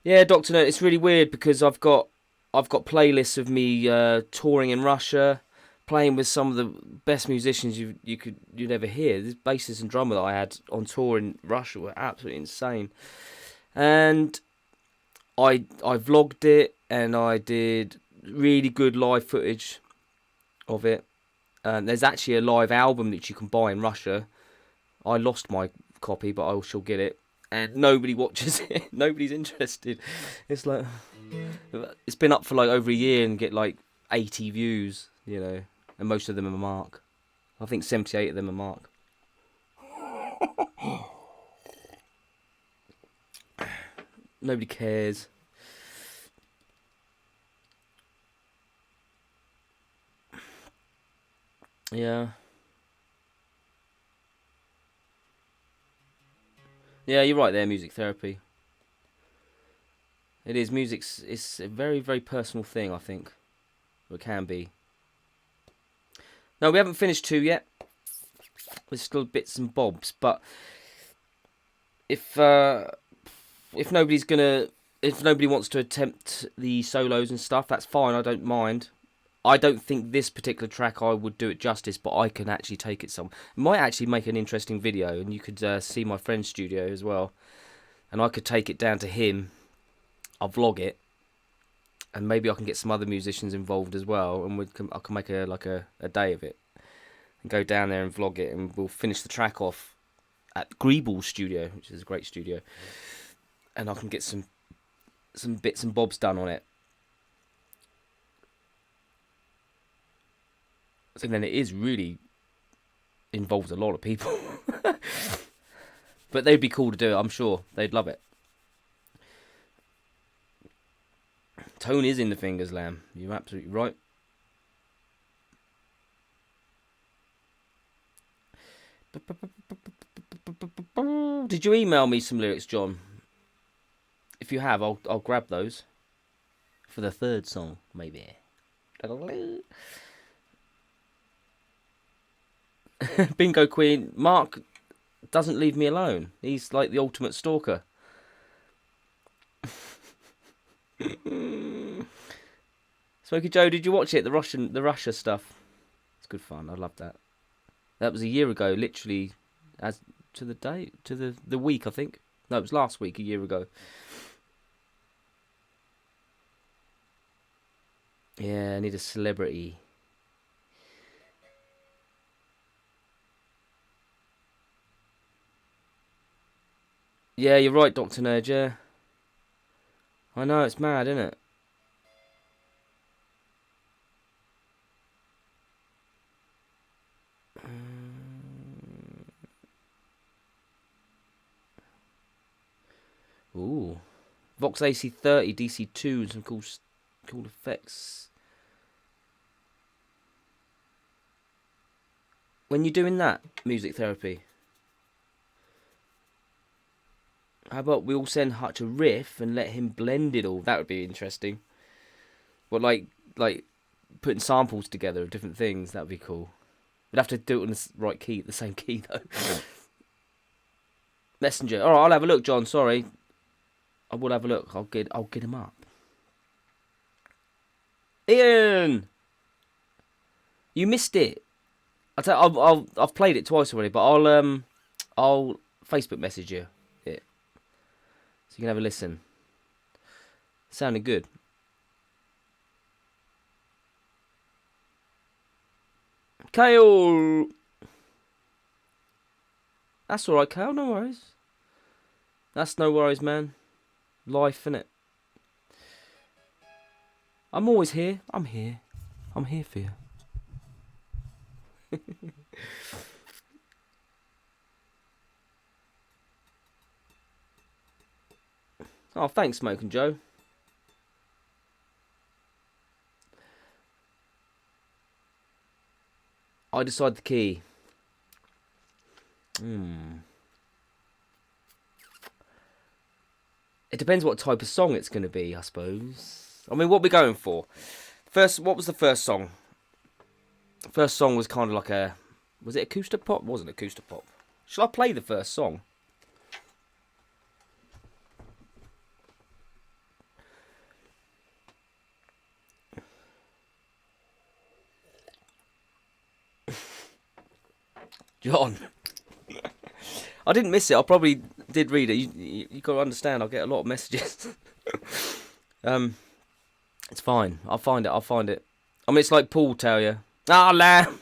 Yeah, Dr. Nerd, it's really weird because I've got playlists of me touring in Russia, playing with some of the best musicians you'd ever hear. This bassist and drummer that I had on tour in Russia were absolutely insane. And I vlogged it, and I did really good live footage of it. There's actually a live album that you can buy in Russia. I lost my copy, but I shall get it. And nobody watches it. Nobody's interested. It's like it's been up for like over a year and get like 80 views, you know, and most of them are Mark. I think 78 of them are Mark. Nobody cares. Yeah. Yeah, you're right there, music therapy. It is. It's a very, very personal thing, I think. Or it can be. No, we haven't finished 2 yet. There's still bits and bobs, but if nobody wants to attempt the solos and stuff, that's fine. I don't mind. I don't think this particular track I would do it justice, but I can actually take it some. It might actually make an interesting video, and you could see my friend's studio as well. And I could take it down to him. I'll vlog it, and maybe I can get some other musicians involved as well, and I can make a day of it, and go down there and vlog it, and we'll finish the track off at Greeble's studio, which is a great studio, and I can get some bits and bobs done on it. And then it is really involves a lot of people. But they'd be cool to do it, I'm sure. They'd love it. Tone is in the fingers, Lamb. You're absolutely right. Did you email me some lyrics, John? If you have, I'll grab those. For the 3rd song, maybe. Bingo Queen. Mark doesn't leave me alone. He's like the ultimate stalker. Smokey Joe, did you watch it? The Russia stuff. It's good fun. I love that. That was a year ago, literally, as to the day, to the week, I think. No, it was last week, a year ago. Yeah, I need a celebrity. Yeah, you're right, Dr. Nerd, yeah. I know, it's mad, isn't it? Ooh. Vox AC30, DC2, and some cool effects. When you're doing that, music therapy, how about we all send Hutch a riff and let him blend it all? That would be interesting. But like putting samples together of different things, that would be cool. We'd have to do it in the right key, the same key though. Messenger. All right, I'll have a look, John. Sorry, I will have a look. I'll get him up. Ian, you missed it. I've played it twice already, but I'll Facebook message you it so you can have a listen. Sounded good. Kale. That's alright, Kale, no worries. That's no worries, man. Life, innit? I'm always here. I'm here. I'm here for you. Oh, thanks, Smoke and Joe. I decide the key. It depends what type of song it's going to be, I suppose. I mean, what we're going for. First, what was the first song? The first song was kind of like a... Was it acoustic pop? It wasn't acoustic pop. Shall I play the first song? John. I didn't miss it. I probably did read it. You got to understand, I'll get a lot of messages. It's fine. I'll find it. I mean, it's like Paul tell you. Ah, lamb.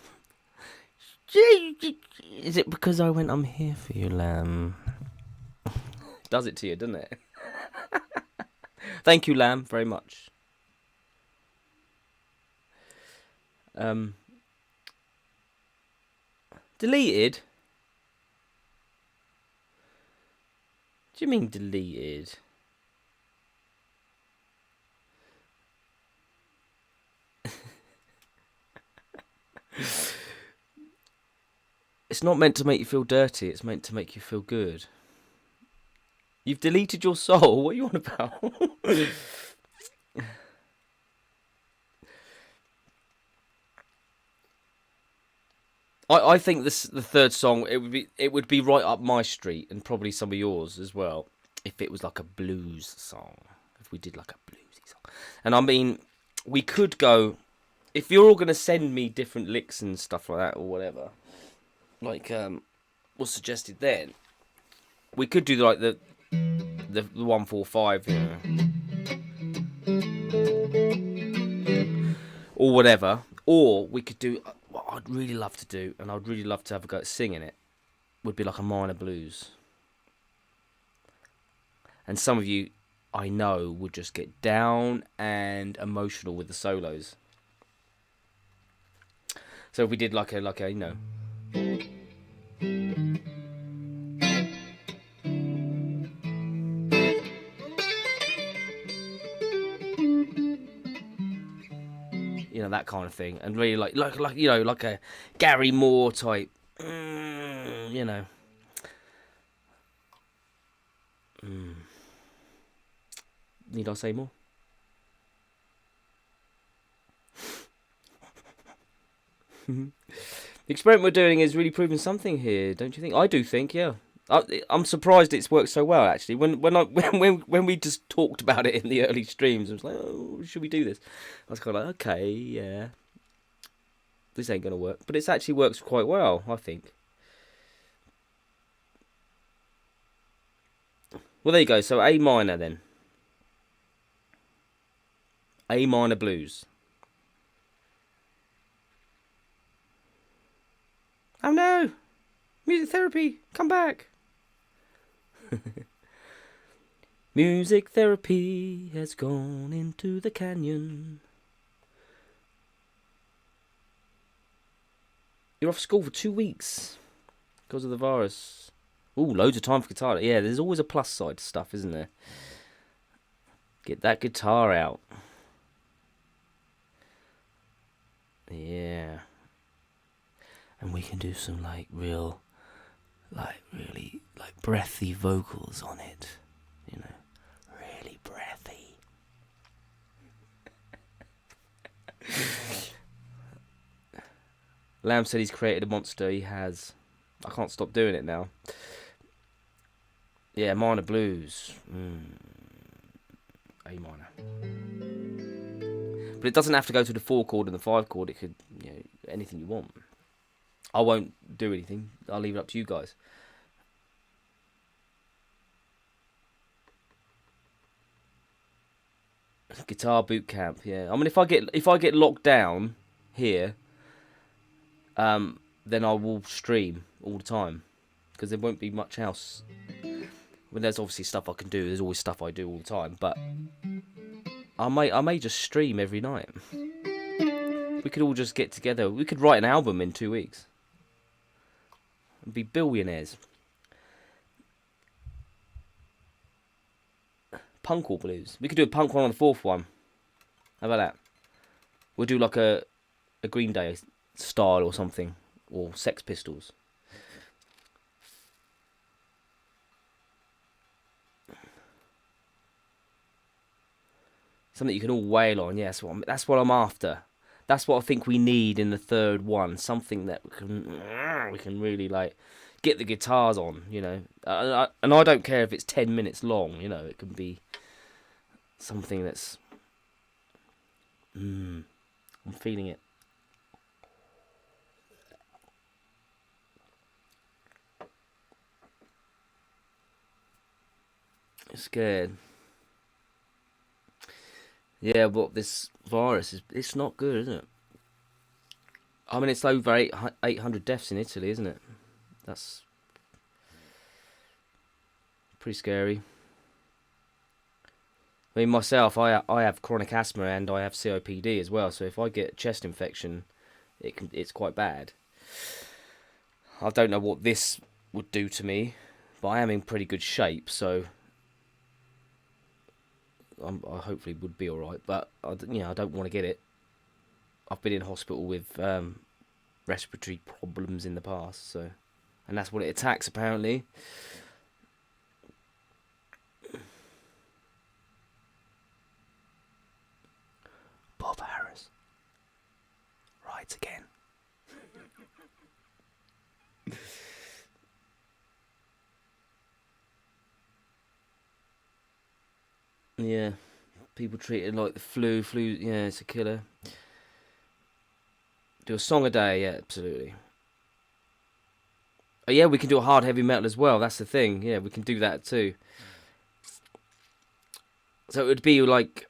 Is it because I went, I'm here for you, lamb? Does it to you, doesn't it? Thank you, lamb, very much. Deleted? What do you mean deleted? It's not meant to make you feel dirty, it's meant to make you feel good. You've deleted your soul? What are you on about? I think the third song, it would be right up my street and probably some of yours as well, if it was like a blues song. If we did like a bluesy song. And I mean, we could go, if you're all going to send me different licks and stuff like that or whatever, like was suggested then, we could do like the 145, you know, or whatever, or we could do what I'd really love to do, and I'd really love to have a go at singing it, would be like a minor blues. And some of you, I know, would just get down and emotional with the solos. So if we did like a you know, you know, that kind of thing, and really like you know, like a Gary Moore type, you know. Need I say more? The experiment we're doing is really proving something here, don't you think? I do think, yeah. I'm surprised it's worked so well, actually. When we just talked about it in the early streams, I was like, oh, should we do this? I was kind of like, okay, yeah, this ain't gonna work, but it's actually works quite well, I think. Well, there you go. So A minor then. A minor blues. Oh no! Music therapy, come back! Music therapy has gone into the canyon. You're off school for 2 weeks because of the virus. Ooh, loads of time for guitar. Yeah, there's always a plus side to stuff, isn't there? Get that guitar out. Yeah. And we can do some really breathy vocals on it. You know, really breathy. Lamb said he's created a monster. He has. I can't stop doing it now. Yeah, minor blues. A minor. But it doesn't have to go to the 4 chord and the 5 chord. It could, you know, anything you want. I won't do anything. I'll leave it up to you guys. Guitar boot camp, yeah. I mean, if I get locked down here, then I will stream all the time, because there won't be much else. Well, there's obviously stuff I can do. There's always stuff I do all the time, but I may just stream every night. We could all just get together. We could write an album in 2 weeks and be billionaires. Punk or blues? We could do a punk one on the fourth one. How about that? We'll do like a Green Day style or something, or Sex Pistols. Something you can all wail on. Yes, that's what I'm after. That's what I think we need in the third one. Something that we can really like get the guitars on, you know. And I don't care if it's 10 minutes long. You know, it can be something that's. I'm feeling it. I'm scared. Yeah, but this virus it's not good, is it? I mean, it's over 800 deaths in Italy, isn't it? That's pretty scary. I mean, myself, I have chronic asthma and I have COPD as well. So if I get a chest infection, it's quite bad. I don't know what this would do to me, but I am in pretty good shape, so I hopefully would be all right. But I don't want to get it. I've been in hospital with respiratory problems in the past, so, and that's what it attacks apparently. Bob Harris rides again. Yeah, people treat it like the flu. Yeah, it's a killer. Do a song a day, yeah, absolutely. Oh yeah, we can do a hard heavy metal as well. That's the thing. Yeah, we can do that too. So it would be like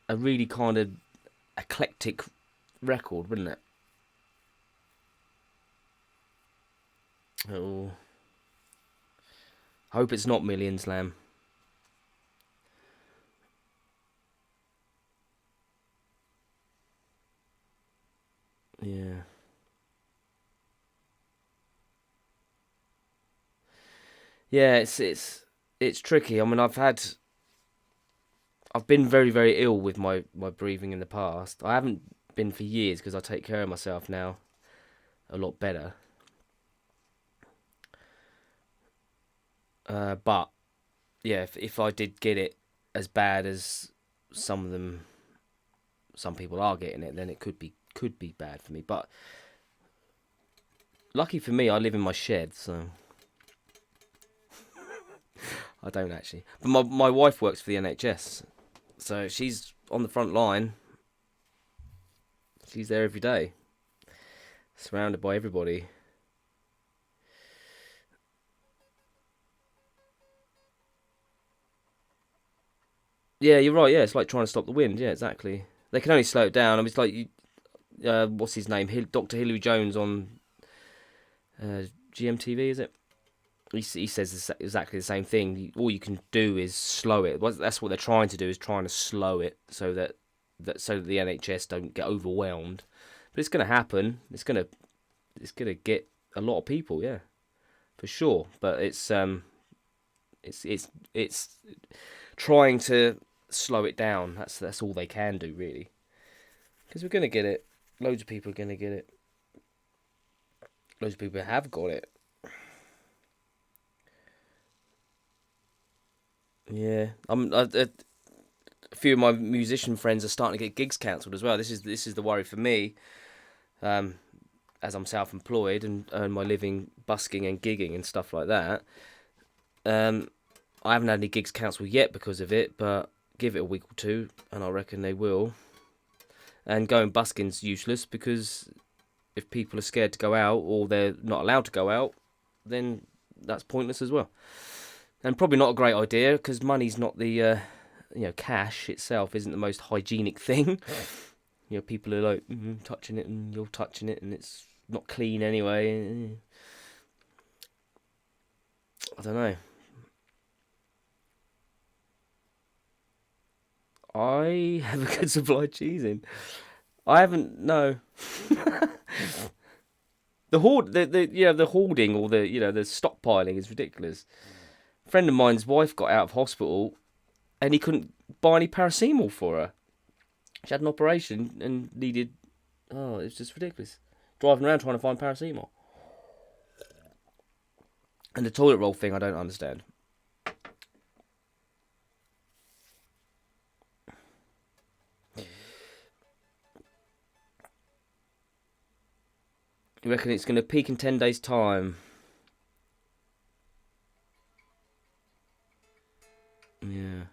a really kind of eclectic record, wouldn't it? Oh, I hope it's not Million Slam. Yeah. Yeah, it's tricky. I mean, I've been very, very ill with my breathing in the past. I haven't been for years because I take care of myself now a lot better. But yeah, if I did get it as bad as some people are getting it, then it could be bad for me. But lucky for me, I live in my shed, so I don't actually. But my wife works for the NHS, so she's on the front line. She's there every day, surrounded by everybody. Yeah, you're right. Yeah, it's like trying to stop the wind. Yeah, exactly. They can only slow it down. I mean, it's like what's his name? Dr. Hilary Jones on GMTV, is it? He says exactly the same thing. All you can do is slow it. That's what they're trying to do, is trying to slow it so that the NHS don't get overwhelmed. But it's going to happen. It's going to get a lot of people, yeah, for sure. But it's trying to slow it down. That's all they can do, really. Because we're going to get it. Loads of people are going to get it. Loads of people have got it. Yeah, a few of my musician friends are starting to get gigs cancelled as well. This is the worry for me, as I'm self-employed and earn my living busking and gigging and stuff like that. I haven't had any gigs cancelled yet because of it, but give it a week or two, and I reckon they will. And going busking's useless because if people are scared to go out or they're not allowed to go out, then that's pointless as well. And probably not a great idea, because money's not the, cash itself isn't the most hygienic thing. People are like touching it, and you're touching it, and it's not clean anyway. I don't know. I have a good supply of cheese in. I haven't. No. The hoarding or the stockpiling is ridiculous. A friend of mine's wife got out of hospital, and he couldn't buy any paracetamol for her. She had an operation and needed. Oh, it's just ridiculous. Driving around trying to find paracetamol. And the toilet roll thing, I don't understand. You reckon it's going to peak in 10 days' time? Yeah.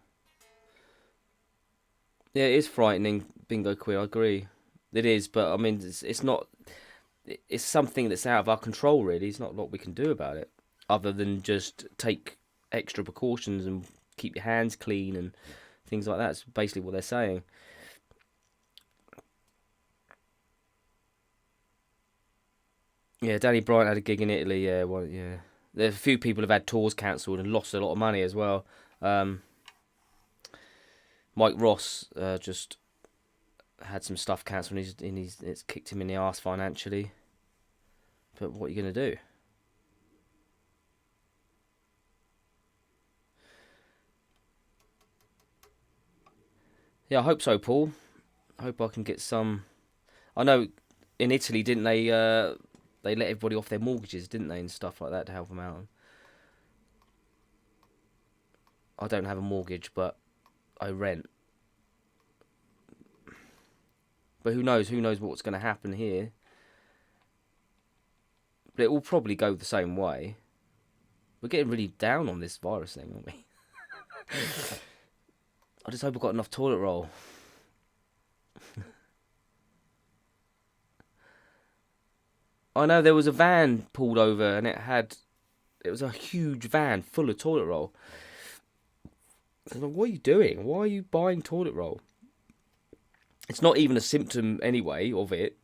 Yeah, it is frightening, Bingo Queen, I agree. It is, but I mean, it's not... It's something that's out of our control, really. It's not a lot we can do about it, other than just take extra precautions and keep your hands clean and things like that. That's basically what they're saying. Yeah, Danny Bryant had a gig in Italy. Yeah, There's a few people have had tours cancelled and lost a lot of money as well. Mike Ross just had some stuff cancelled, and it's kicked him in the arse financially. But what are you going to do? Yeah, I hope so, Paul. I hope I can get some... I know in Italy, didn't they... They let everybody off their mortgages, didn't they, and stuff like that to help them out. I don't have a mortgage, but I rent. But who knows? Who knows what's going to happen here? But it will probably go the same way. We're getting really down on this virus thing, aren't we? I just hope I've got enough toilet roll. I know there was a van pulled over, and it was a huge van full of toilet roll. I was like, what are you doing? Why are you buying toilet roll? It's not even a symptom anyway of it.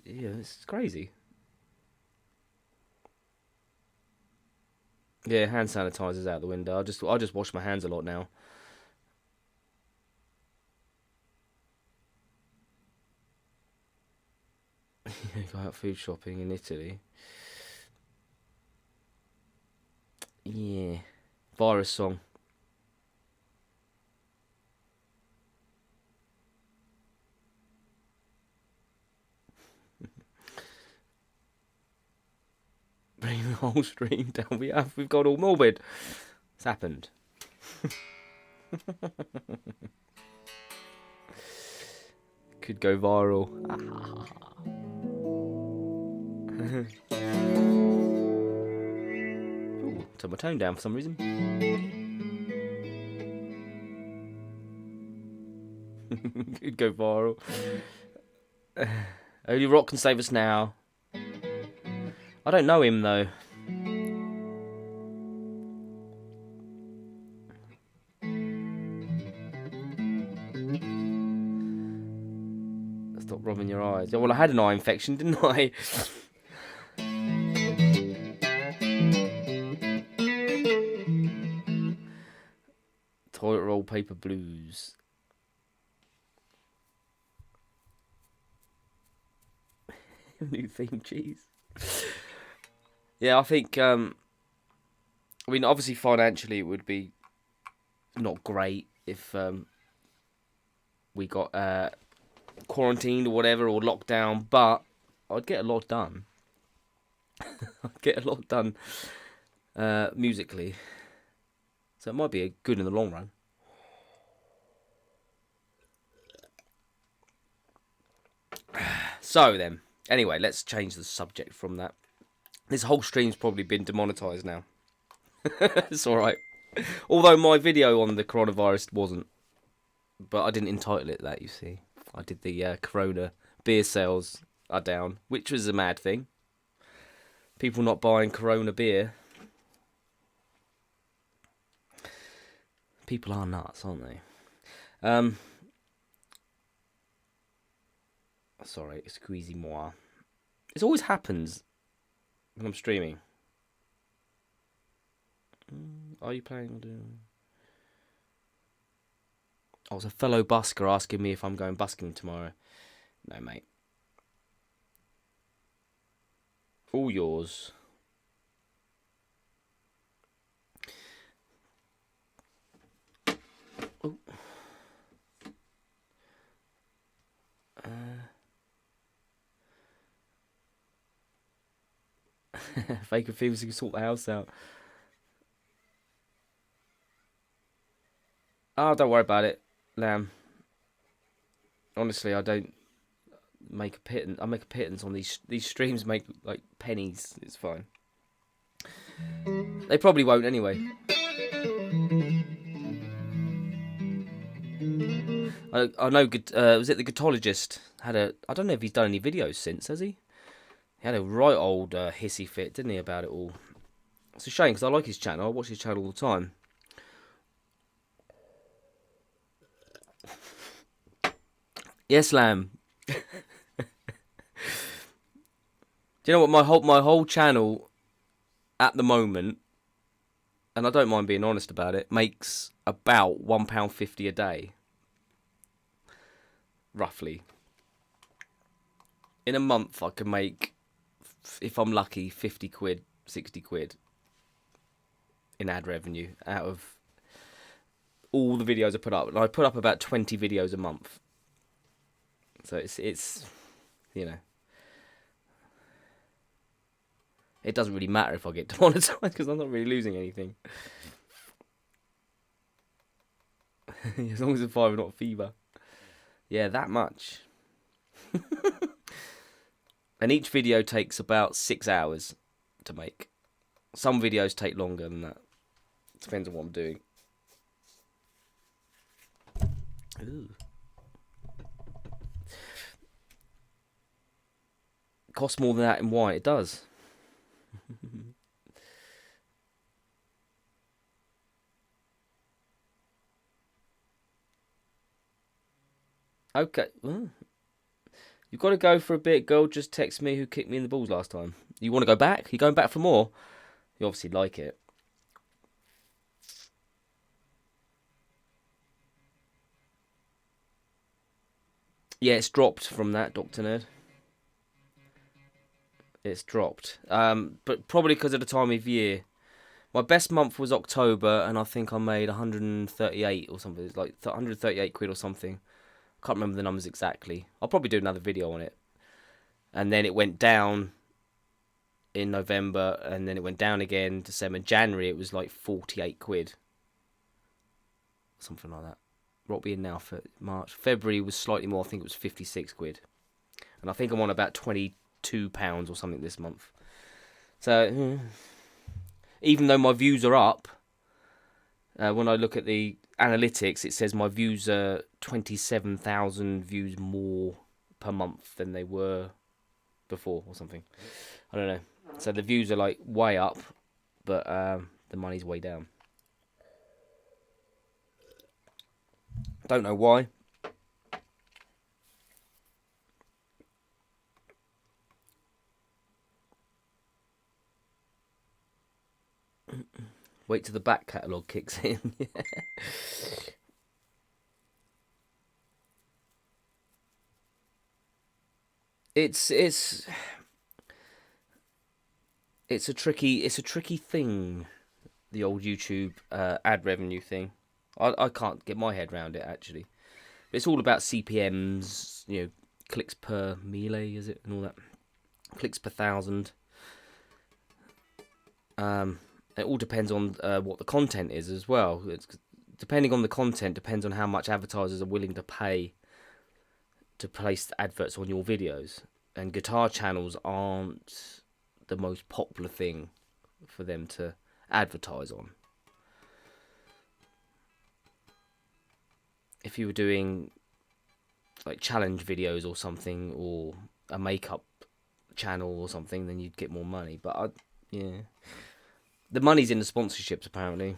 Yeah, it's crazy. Yeah, hand sanitizer's out the window. I just wash my hands a lot now. Go out food shopping in Italy. Yeah. Virus song. Bring the whole stream down. We've got all morbid. It's happened. Could go viral. Ooh, turn my tone down for some reason. Could go viral. Only rock can save us now. I don't know him though. Stop rubbing your eyes. Well, I had an eye infection, didn't I? Toilet roll paper blues. New theme cheese. Yeah, I think, I mean, obviously financially it would be not great if we got quarantined or whatever, or locked down, but I'd get a lot done. I'd get a lot done musically. So it might be good in the long run. So then, anyway, let's change the subject from that. This whole stream's probably been demonetised now. It's alright. Although my video on the coronavirus wasn't. But I didn't entitle it that, you see. I did the Corona beer sales are down, which was a mad thing. People not buying Corona beer. People are nuts, aren't they? Sorry, excusez-moi. This always happens when I'm streaming. Are you playing? I was a fellow busker asking me if I'm going busking tomorrow. No, mate. All yours. Oh. Faker feels you can sort the house out. Oh, don't worry about it, Lamb. Honestly, I don't make a pittance. I make a pittance on these streams. Make like pennies. It's fine. They probably won't anyway. I know. Was it the Guitologist had a? I don't know if he's done any videos since. Has he? He had a right old hissy fit, didn't he, about it all? It's a shame because I like his channel. I watch his channel all the time. Yes, Lamb. Do you know what my whole channel at the moment, and I don't mind being honest about it, makes about £1.50 a day, roughly. In a month, I can make, if I'm lucky, 50 quid, 60 quid in ad revenue out of all the videos I put up. And I put up about 20 videos a month. So it's you know, it doesn't really matter if I get demonetized because I'm not really losing anything. As long as it's fire, not fever. Yeah, that much. And each video takes about 6 hours to make. Some videos take longer than that. Depends on what I'm doing. Ooh. Costs more than that in white. It does. Okay. Ooh. You've got to go for a bit. Girl just text me who kicked me in the balls last time. You want to go back? You going back for more? You obviously like it. Yeah, it's dropped from that, Dr. Nerd. It's dropped. But probably because of the time of year. My best month was October, and I think I made 138 or something. It's like 138 quid or something. Can't remember the numbers exactly. I'll probably do another video on it. And then it went down in November, and then it went down again December. January, it was like 48 quid. Something like that. What are we in now for March? February was slightly more. I think it was 56 quid. And I think I'm on about £22 or something this month. So, even though my views are up, when I look at the analytics, it says my views are 27,000 views more per month than they were before or something. I don't know. So the views are like way up, but the money's way down. Don't know why. Wait till the back catalogue kicks in. It's a tricky thing, the old YouTube ad revenue thing. I can't get my head around it actually. But it's all about CPMs, you know, clicks per melee, is it, and all that, clicks per 1,000. It all depends on what the content is as well. Depending on the content, depends on how much advertisers are willing to pay to place adverts on your videos. And guitar channels aren't the most popular thing for them to advertise on. If you were doing like challenge videos or something, or a makeup channel or something, then you'd get more money. But yeah, the money's in the sponsorships apparently.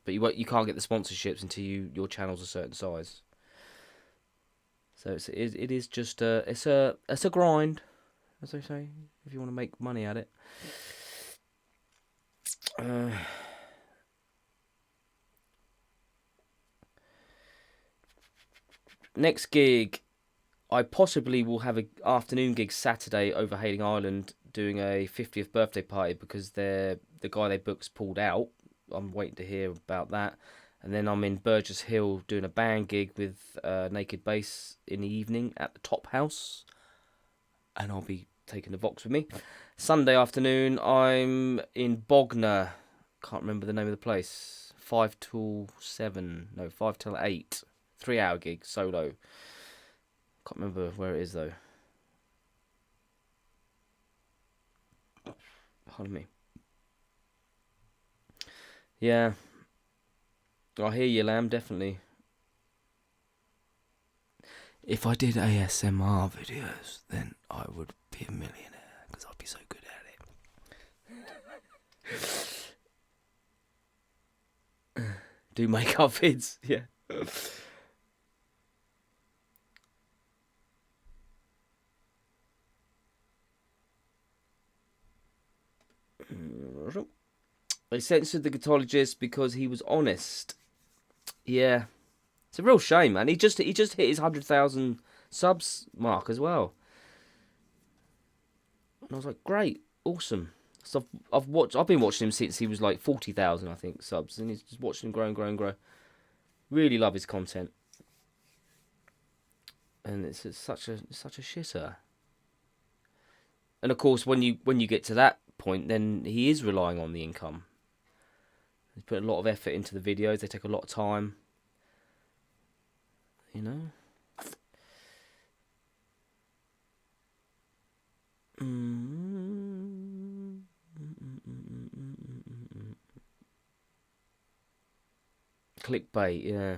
But you can't get the sponsorships until your channel's a certain size. So it is just it's a grind, as they say, if you want to make money at it. Next gig, I possibly will have an afternoon gig Saturday over Hayling Island doing a 50th birthday party because the guy they booked's pulled out. I'm waiting to hear about that. And then I'm in Burgess Hill doing a band gig with Naked Bass in the evening at the Top House. And I'll be taking the Vox with me. Sunday afternoon, I'm in Bognor. Can't remember the name of the place. 5 till 8. 3-hour gig, solo. Can't remember where it is, though. Pardon me. Yeah. I hear you, Lamb, definitely. If I did ASMR videos, then I would be a millionaire, because I'd be so good at it. Do makeup vids, yeah. They censored the guitarologist because he was honest. Yeah, it's a real shame, man. He just hit his 100,000 subs mark as well, and I was like, great, awesome. So I've been watching him since he was like 40,000, I think, subs, and he's just watching him grow and grow and grow. Really love his content, and it's such a shitter. And of course, when you get to that point, then he is relying on the income. They put a lot of effort into the videos. They take a lot of time. You know? Clickbait, yeah.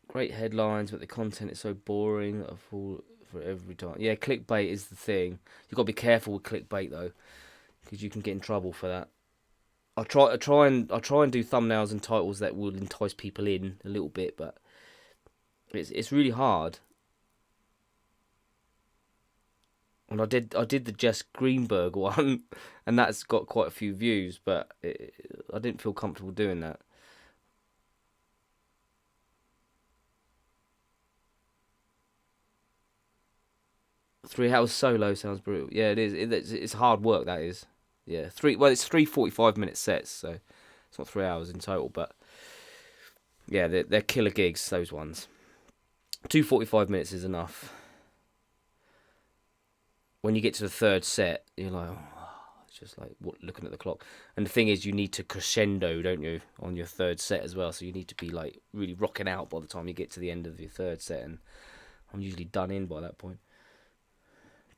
Great headlines, but the content is so boring. I fall for every time. Yeah, clickbait is the thing. You've got to be careful with clickbait though, because you can get in trouble for that. I try and do thumbnails and titles that will entice people in a little bit, but it's really hard. And I did the Jess Greenberg one, and that's got quite a few views, but I didn't feel comfortable doing that. Three hours solo sounds brutal. Yeah, it is. It's hard work, that is. Yeah, it's 3 45-minute sets, so it's not 3 hours in total, but yeah, they're killer gigs, those ones. 2 45 minutes is enough. When you get to the third set, you're like, oh, it's just like looking at the clock. And the thing is, you need to crescendo, don't you, on your third set as well, so you need to be like really rocking out by the time you get to the end of your third set, and I'm usually done in by that point.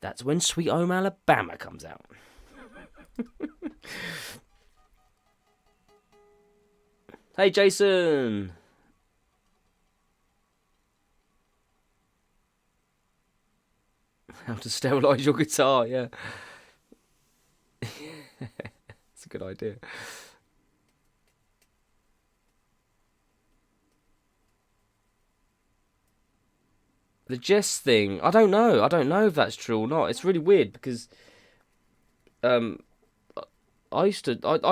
That's when Sweet Home Alabama comes out. Hey, Jason. How to sterilise your guitar, yeah. It's a good idea. The Jess thing, I don't know if that's true or not. It's really weird because I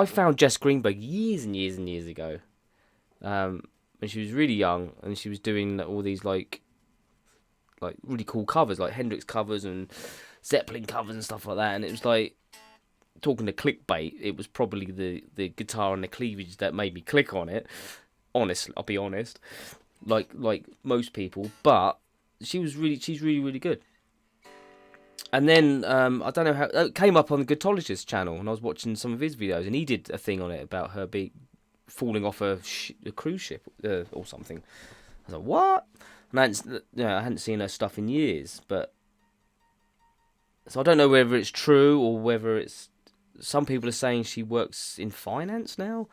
found Jess Greenberg years and years and years ago, when she was really young, and she was doing all these like really cool covers, like Hendrix covers and Zeppelin covers and stuff like that. And it was like, talking to clickbait, it was probably the guitar and the cleavage that made me click on it. Honestly, I'll be honest, like most people, but she's really good. And then I don't know how it came up on the Guitologist channel, and I was watching some of his videos, and he did a thing on it about her falling off a cruise ship or something. I was like, what? And I hadn't seen her stuff in years, but so I don't know whether it's true or whether it's. Some people are saying she works in finance now.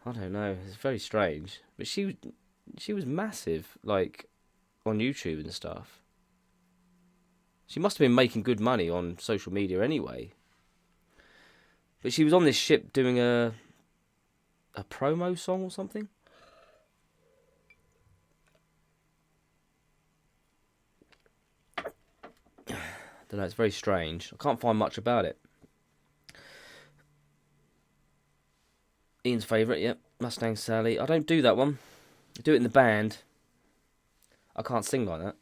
I don't know. It's very strange, but she was massive. Like, on YouTube and stuff. She must have been making good money on social media anyway. But she was on this ship doing a promo song or something. I don't know, it's very strange. I can't find much about it. Ian's favourite, yep. Mustang Sally. I don't do that one. I do it in the band. I can't sing like that.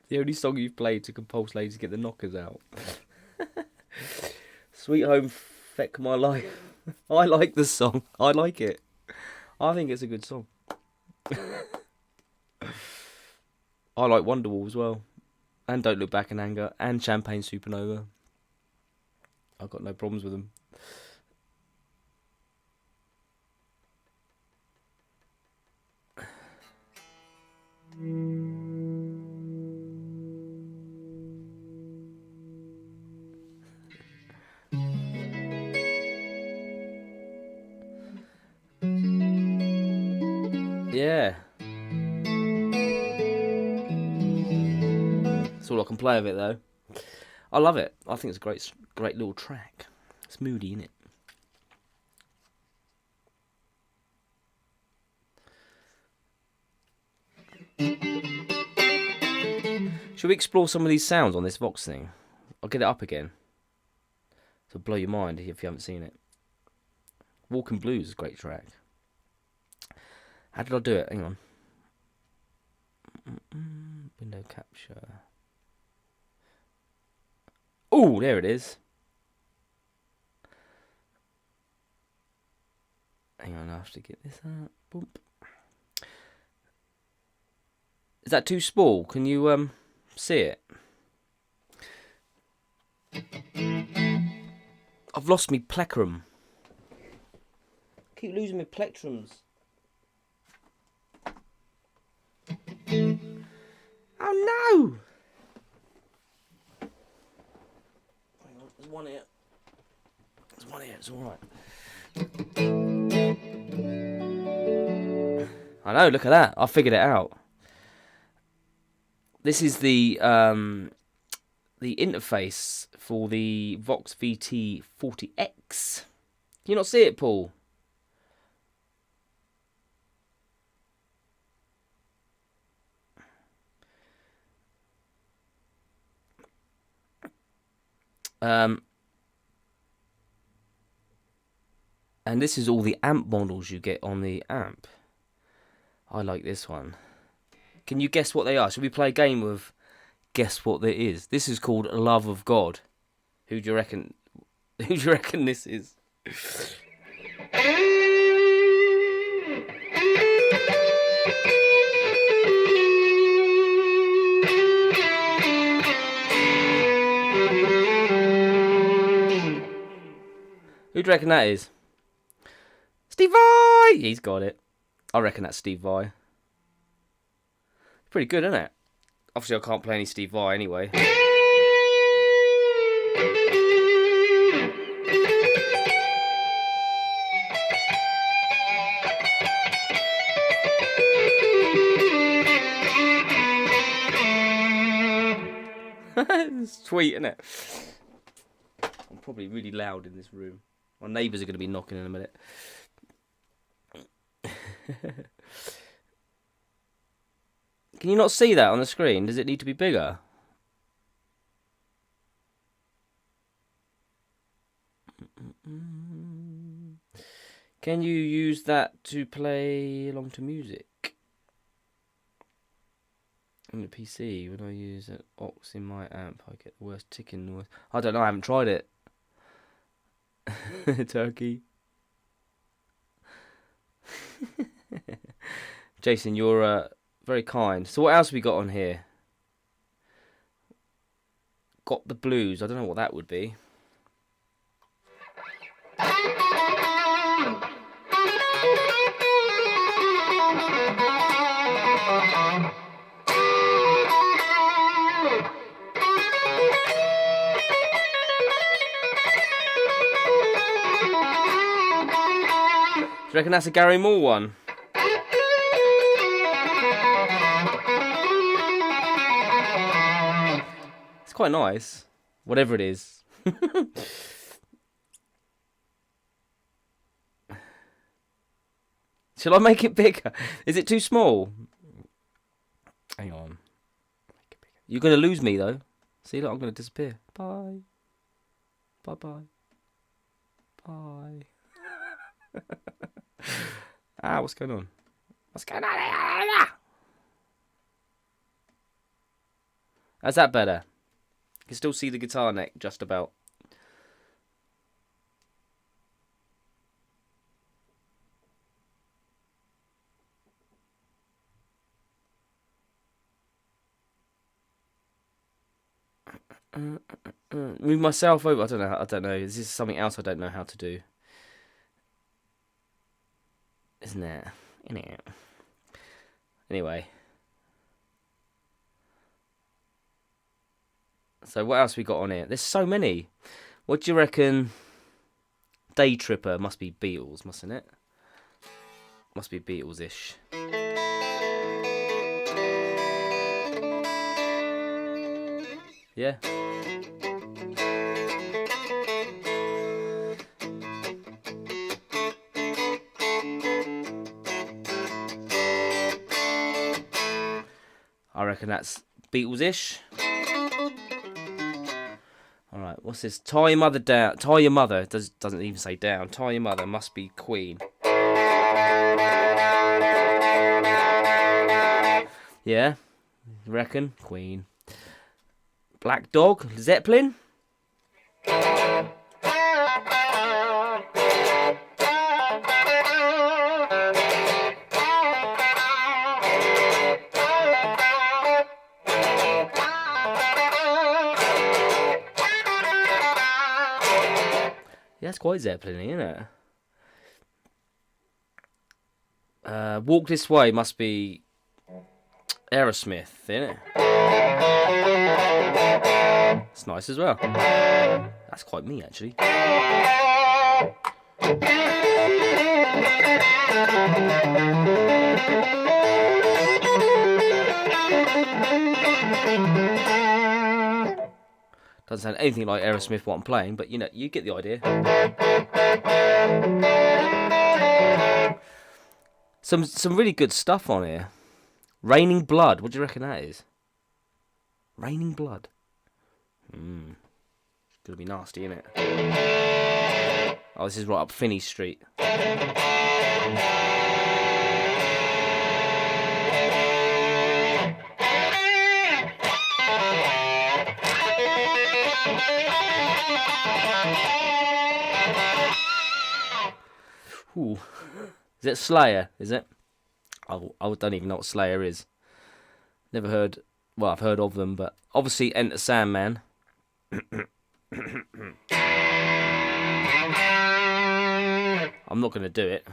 The only song you've played to compulse ladies to get the knockers out. Sweet Home Feck My Life. I like the song. I like it. I think it's a good song. I like Wonderwall as well. And Don't Look Back in Anger. And Champagne Supernova. I've got no problems with them. Yeah. That's all I can play of it, though. I love it. I think it's a great little track. It's moody, isn't it? Should we explore some of these sounds on this Vox thing? I'll get it up again. It'll blow your mind if you haven't seen it. Walking Blues is a great track. How did I do it? Hang on. Window capture. Oh, there it is. Hang on, I have to get this out. Boom. Is that too small? Can you see it? I've lost me plectrum. Keep losing my plectrums. Oh no! Hang on, there's one here. There's one here, it's alright. I know, look at that. I figured it out. This is the interface for the Vox VT40X. Can you not see it, Paul? And this is all the amp models you get on the amp. I like this one. Can you guess what they are? Should we play a game of guess what it is? This is called Love of God. Who do you reckon? Who do you reckon this is? Who do you reckon that is? Steve Vai! He's got it. I reckon that's Steve Vai. Pretty good, isn't it? Obviously, I can't play any Steve Vai anyway. It's sweet, isn't it? I'm probably really loud in this room. My neighbours are going to be knocking in a minute. Can you not see that on the screen? Does it need to be bigger? Can you use that to play along to music? On the PC, when I use an aux in my amp, I get the worst ticking noise. I don't know, I haven't tried it. Turkey. Jason, you're very kind. So what else have we got on here? Got the Blues. I don't know what that would be. you reckon that's a Gary Moore one? It's quite nice. Whatever it is. Shall I make it bigger? Is it too small? Hang on. You're going to lose me, though. See, look, I'm going to disappear. Bye. Bye-bye. Bye. Ah, what's going on? What's going on here? How's that better? You can still see the guitar neck, just about. Move myself over. I don't know. This is something else I don't know how to do. Isn't it? Anyway. So what else we got on here? There's so many. What do you reckon? Day Tripper must be Beatles, mustn't it? Must be Beatles-ish. Yeah. I reckon that's Beatles-ish. Alright, what's this? Tie your mother down. Tie your mother. Doesn't even say down. Tie your mother must be Queen. Yeah? Reckon? Queen. Black Dog. Zeppelin. Yeah, that's quite Zeppelin, isn't it? Walk This Way must be Aerosmith, isn't it? It's nice as well. That's quite me, actually. Doesn't sound anything like Aerosmith what I'm playing, but you know, you get the idea. Some really good stuff on here. Raining Blood. What do you reckon that is? Raining Blood. It's gonna be nasty, isn't it? Oh, this is right up Finney Street. Ooh. Is it Slayer? Is it? I don't even know what Slayer is. Never heard. Well, I've heard of them, but obviously Enter Sandman. I'm not going to do it.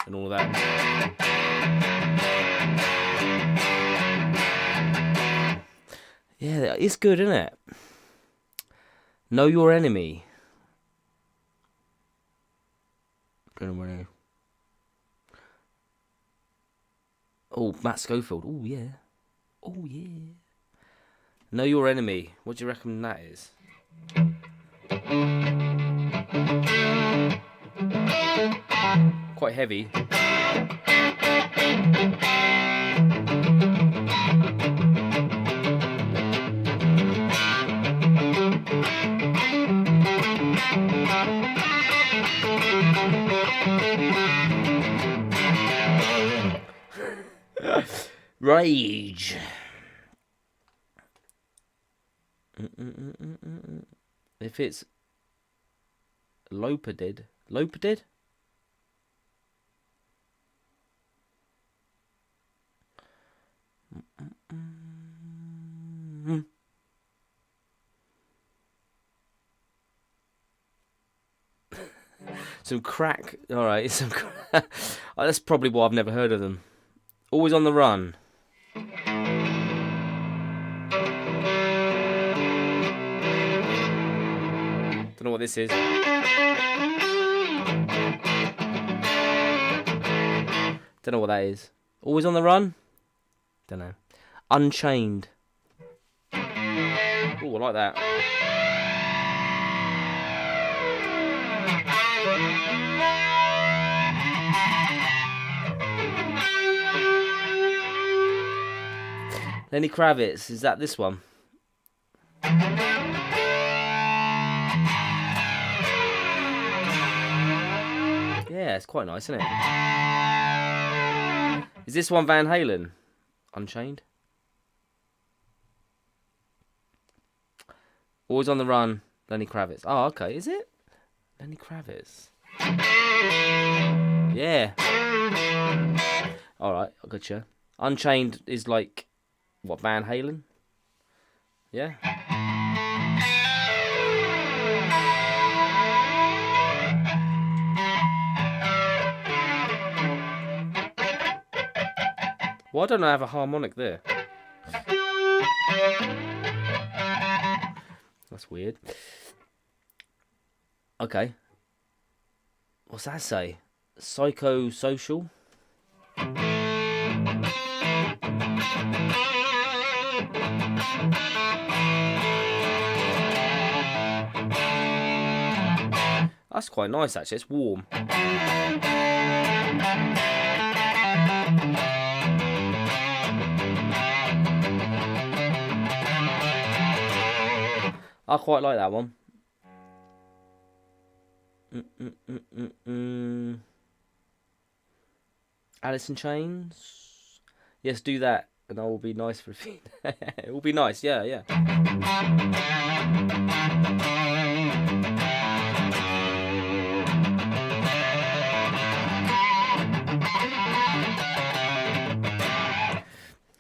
And all of that. Yeah, it's good, isn't it? Know Your Enemy. Oh, Matt Schofield. Oh, yeah. Oh, yeah. Know Your Enemy. What do you reckon that is? Quite heavy. Rage. If it's Lopedid. Some crack. Alright, some crack. That's probably why I've never heard of them. Always on the Run. Don't know what this is. Don't know what that is. Always on the run? Don't know. Unchained. Oh, I like that. Lenny Kravitz, is that this one? Yeah, it's quite nice, isn't it? Is this one Van Halen? Unchained? Always on the run, Lenny Kravitz. Oh, okay, is it? Lenny Kravitz. Yeah. Alright, I gotcha. Unchained is like, what, Van Halen? Yeah. Why don't I have a harmonic there? That's weird. Okay. What's that say? Psychosocial? That's quite nice, actually. It's warm. I quite like that one. Alice in Chains? Yes, do that, and I will be nice for a few. It will be nice, yeah.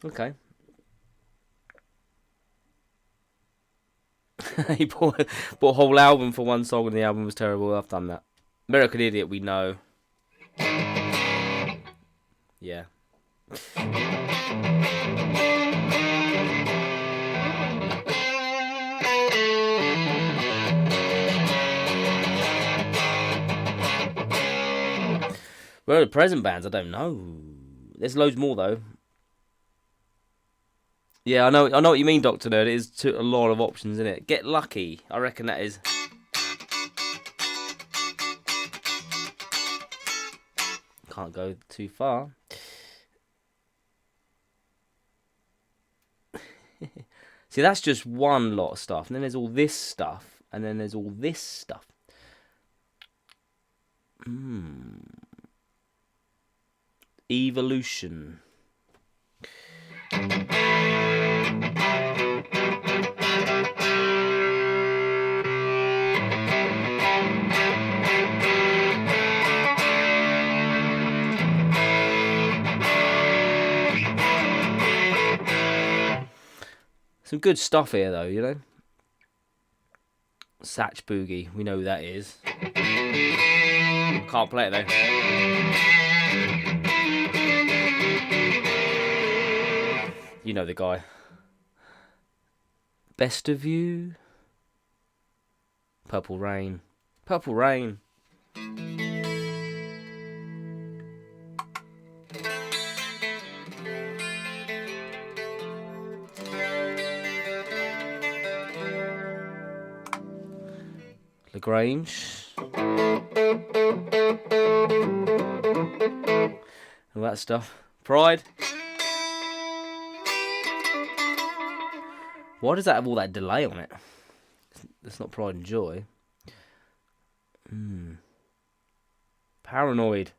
Okay. He bought a whole album for one song and the album was terrible. I've done that. American Idiot, we know. Yeah. Well, the present bands, I don't know. There's loads more though. Yeah, I know what you mean, Dr. Nerd. It is a lot of options, isn't it? Get Lucky. I reckon that is. Can't go too far. See, that's just one lot of stuff. And then there's all this stuff. And then there's all this stuff. Evolution. Some good stuff here, though, you know. Satch Boogie, we know who that is. Can't play it, though. You know the guy. Best of You. Purple Rain. Purple Rain. LaGrange. All that stuff. Pride. Why does that have all that delay on it? It's not Pride and Joy. Paranoid.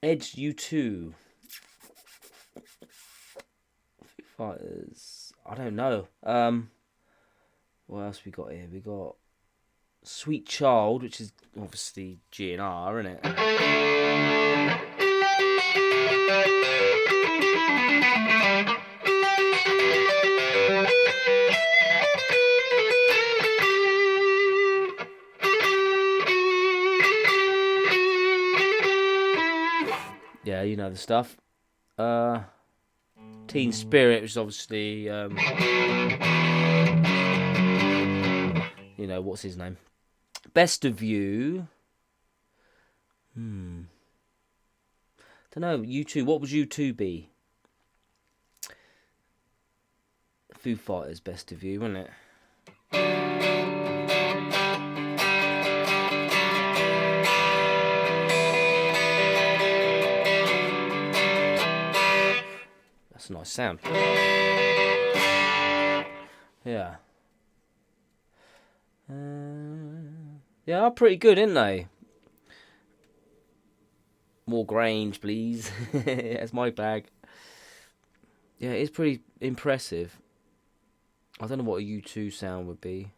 Edge U2. Fighters. I don't know. What else we got here? We got Sweet Child, which is obviously GNR, isn't it? Yeah, you know the stuff. Teen Spirit, which is obviously, you know, what's his name? Best of You. Don't know. U2. What would U2 be? Foo Fighters, Best of You, wouldn't it? That's a nice sound. Yeah. Yeah, they're pretty good, aren't they? More Grange, please. That's my bag. Yeah, it's pretty impressive. I don't know what a U2 sound would be.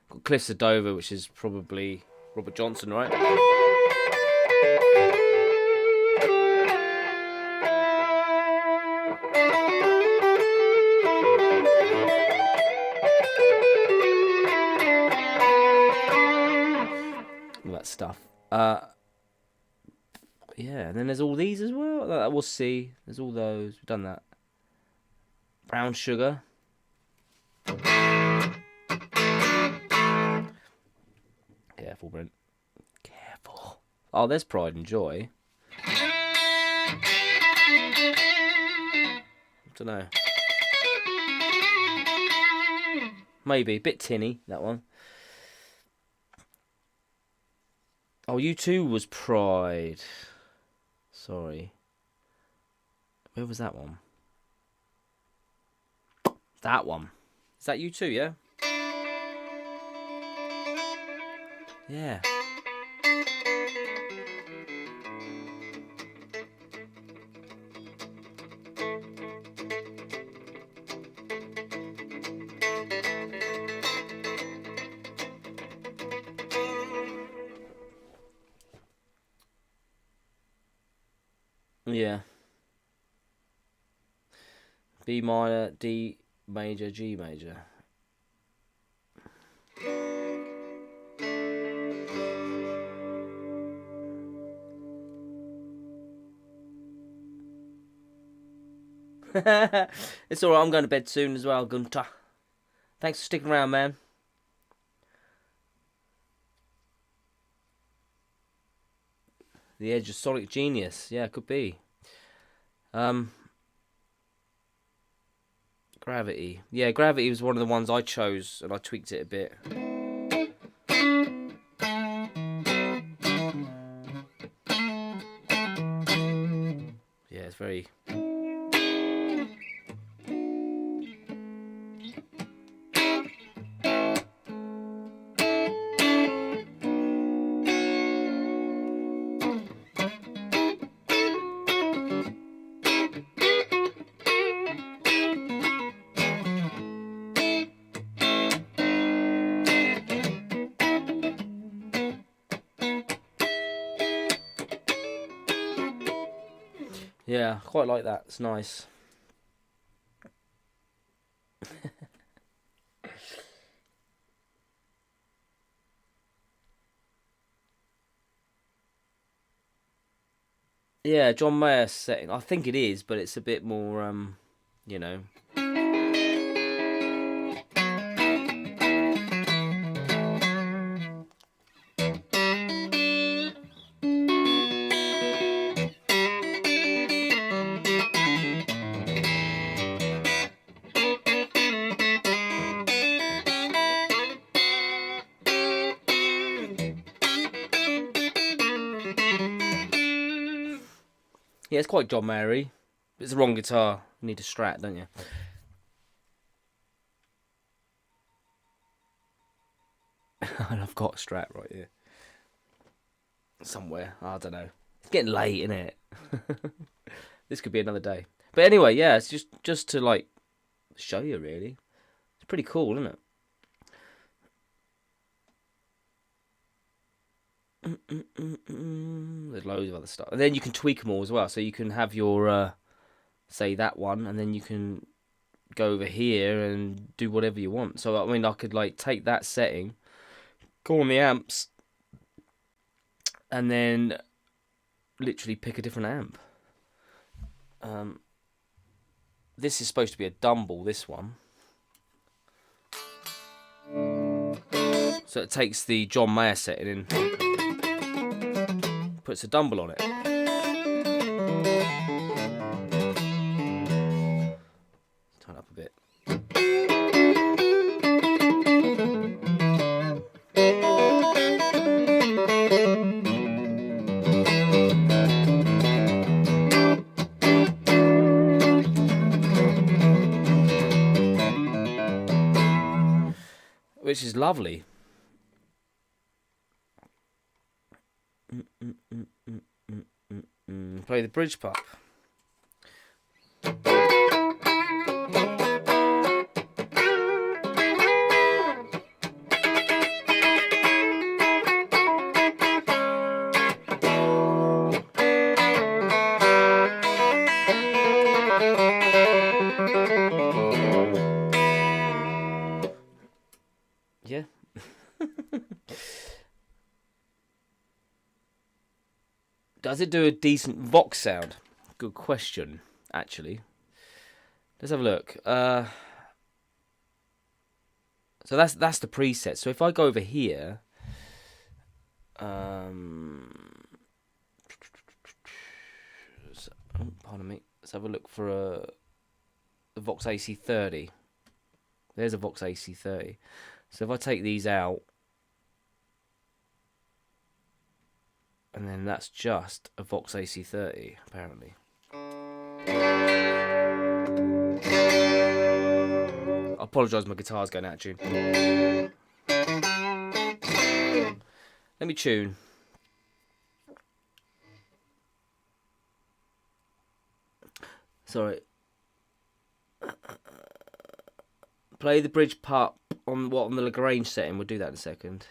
Got Cliffs of Dover, which is probably Robert Johnson, right? All that stuff. Yeah, and then there's all these as well. That was C. There's all those. We've done that. Brown Sugar. Careful, Brent. Careful. Oh, there's Pride and Joy. Don't know. Maybe. A bit tinny, that one. Oh, U2 was Pride. Sorry. Where was that one? That one. Is that U2, yeah? Yeah. Yeah. B minor, D major, G major. It's alright, I'm going to bed soon as well, Gunter. Thanks for sticking around, man. The Edge of Sonic Genius. Yeah, could be. Gravity. Yeah, Gravity was one of the ones I chose, and I tweaked it a bit. Yeah, it's very... Yeah, quite like that. It's nice. Yeah, John Mayer setting. I think it is, but it's a bit more, you know. Yeah, it's quite John Mayer-y. It's the wrong guitar. You need a Strat, don't you? And I've got a Strat right here. Somewhere. I don't know. It's getting late, isn't it? This could be another day. But anyway, yeah, it's just to, like, show you, really. It's pretty cool, isn't it? There's loads of other stuff. And then you can tweak them all as well. So you can have your, say, that one, and then you can go over here and do whatever you want. So, I mean, I could, like, take that setting, go on the amps, and then literally pick a different amp. This is supposed to be a Dumble, this one. So it takes the John Mayer setting in, puts a Dumble on it. Turn up a bit. Which is lovely. Play the bridge pup. Yeah. Does it do a decent Vox sound? Good question, actually. Let's have a look. So that's the preset. So if I go over here, pardon me. Let's have a look for a Vox AC30. There's a Vox AC30. So if I take these out, and then that's just a Vox AC30, apparently. I apologise, my guitar's going out of tune. Let me tune. Sorry. Play the bridge part on the Lagrange setting. We'll do that in a second.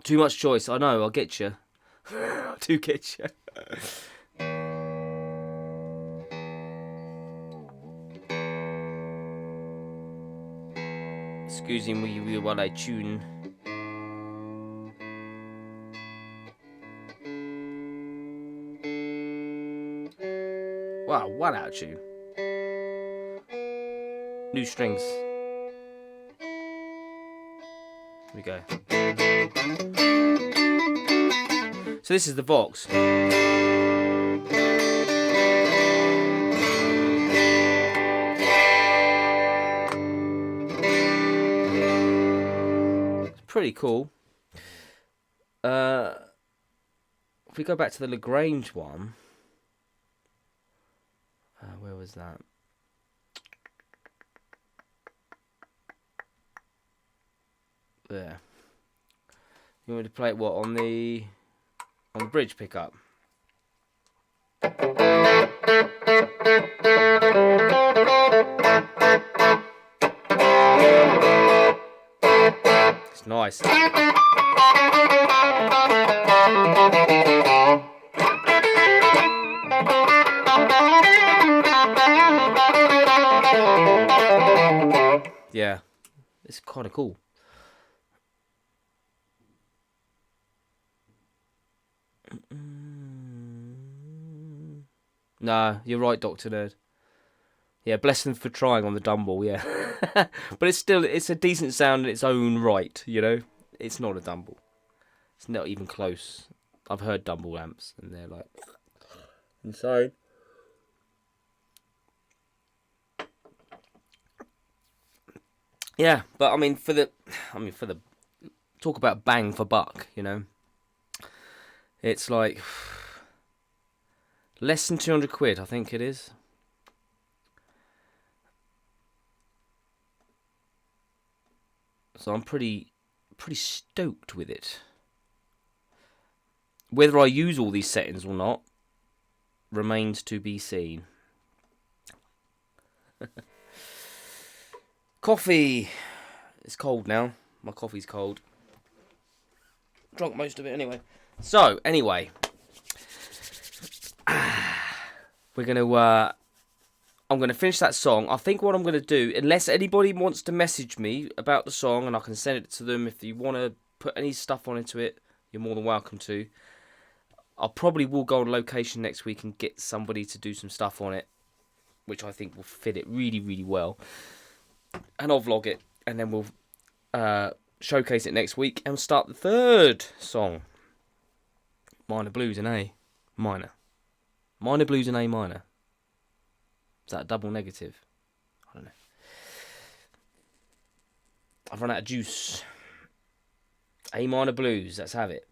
Too much choice. I know. I'll get you. I do get you. Excuse me while I tune. Wow, what out of tune. New strings. Here we go. So this is the Vox. It's pretty cool. If we go back to the Lagrange one, where was that? There. You want me to play it what on the bridge pickup? It's nice. Yeah, it's kind of cool. No, you're right, Dr. Nerd. Yeah, bless them for trying on the Dumble, yeah. But it's a decent sound in its own right, you know? It's not a Dumble. It's not even close. I've heard Dumble amps, and they're like inside. Yeah, but I mean for the talk about bang for buck, you know. It's like less than 200 quid, I think it is. So I'm pretty stoked with it. Whether I use all these settings or not remains to be seen. Coffee. It's cold now. My coffee's cold. Drunk most of it anyway. So, anyway. We're going to... I'm going to finish that song. I think what I'm going to do, unless anybody wants to message me about the song, and I can send it to them if you want to put any stuff on into it, you're more than welcome to. I probably will go on location next week and get somebody to do some stuff on it, which I think will fit it really, really well. And I'll vlog it, and then we'll showcase it next week, and we'll start the third song. Minor blues in A minor. Minor blues in A minor. Is that a double negative? I don't know. I've run out of juice. A minor blues, let's have it.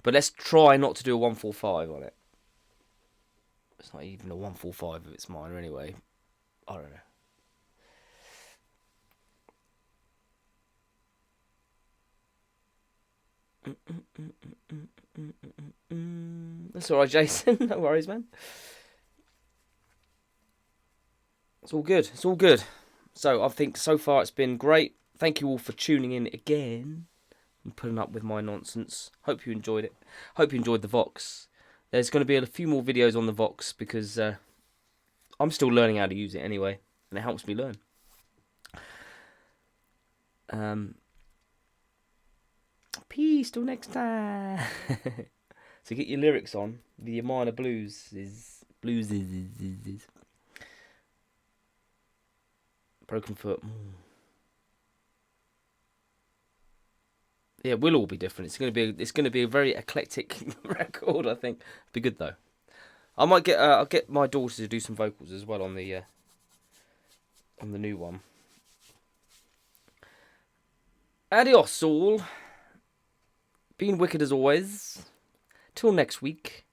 But let's try not to do a 145 on it. It's not even a 145 if it's minor anyway. I don't know. That's alright, Jason. No worries, man. It's all good. It's all good. So I think so far it's been great. Thank you all for tuning in again and putting up with my nonsense. Hope you enjoyed it. Hope you enjoyed the Vox. There's going to be a few more videos on the Vox because I'm still learning how to use it anyway, and it helps me learn. Peace till next time. So get your lyrics on. The minor blues is broken foot. Yeah, we'll all be different. It's gonna be a very eclectic record. I think it'll be good though. I might get I'll get my daughter to do some vocals as well on the new one. Adios all. Been wicked as always. Till next week.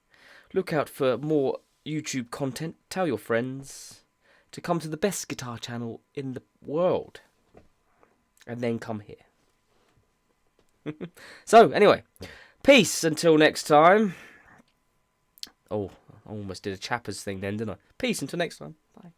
Look out for more YouTube content. Tell your friends to come to the best guitar channel in the world. And then come here. So, anyway. Peace until next time. Oh, I almost did a Chappers thing then, didn't I? Peace until next time. Bye.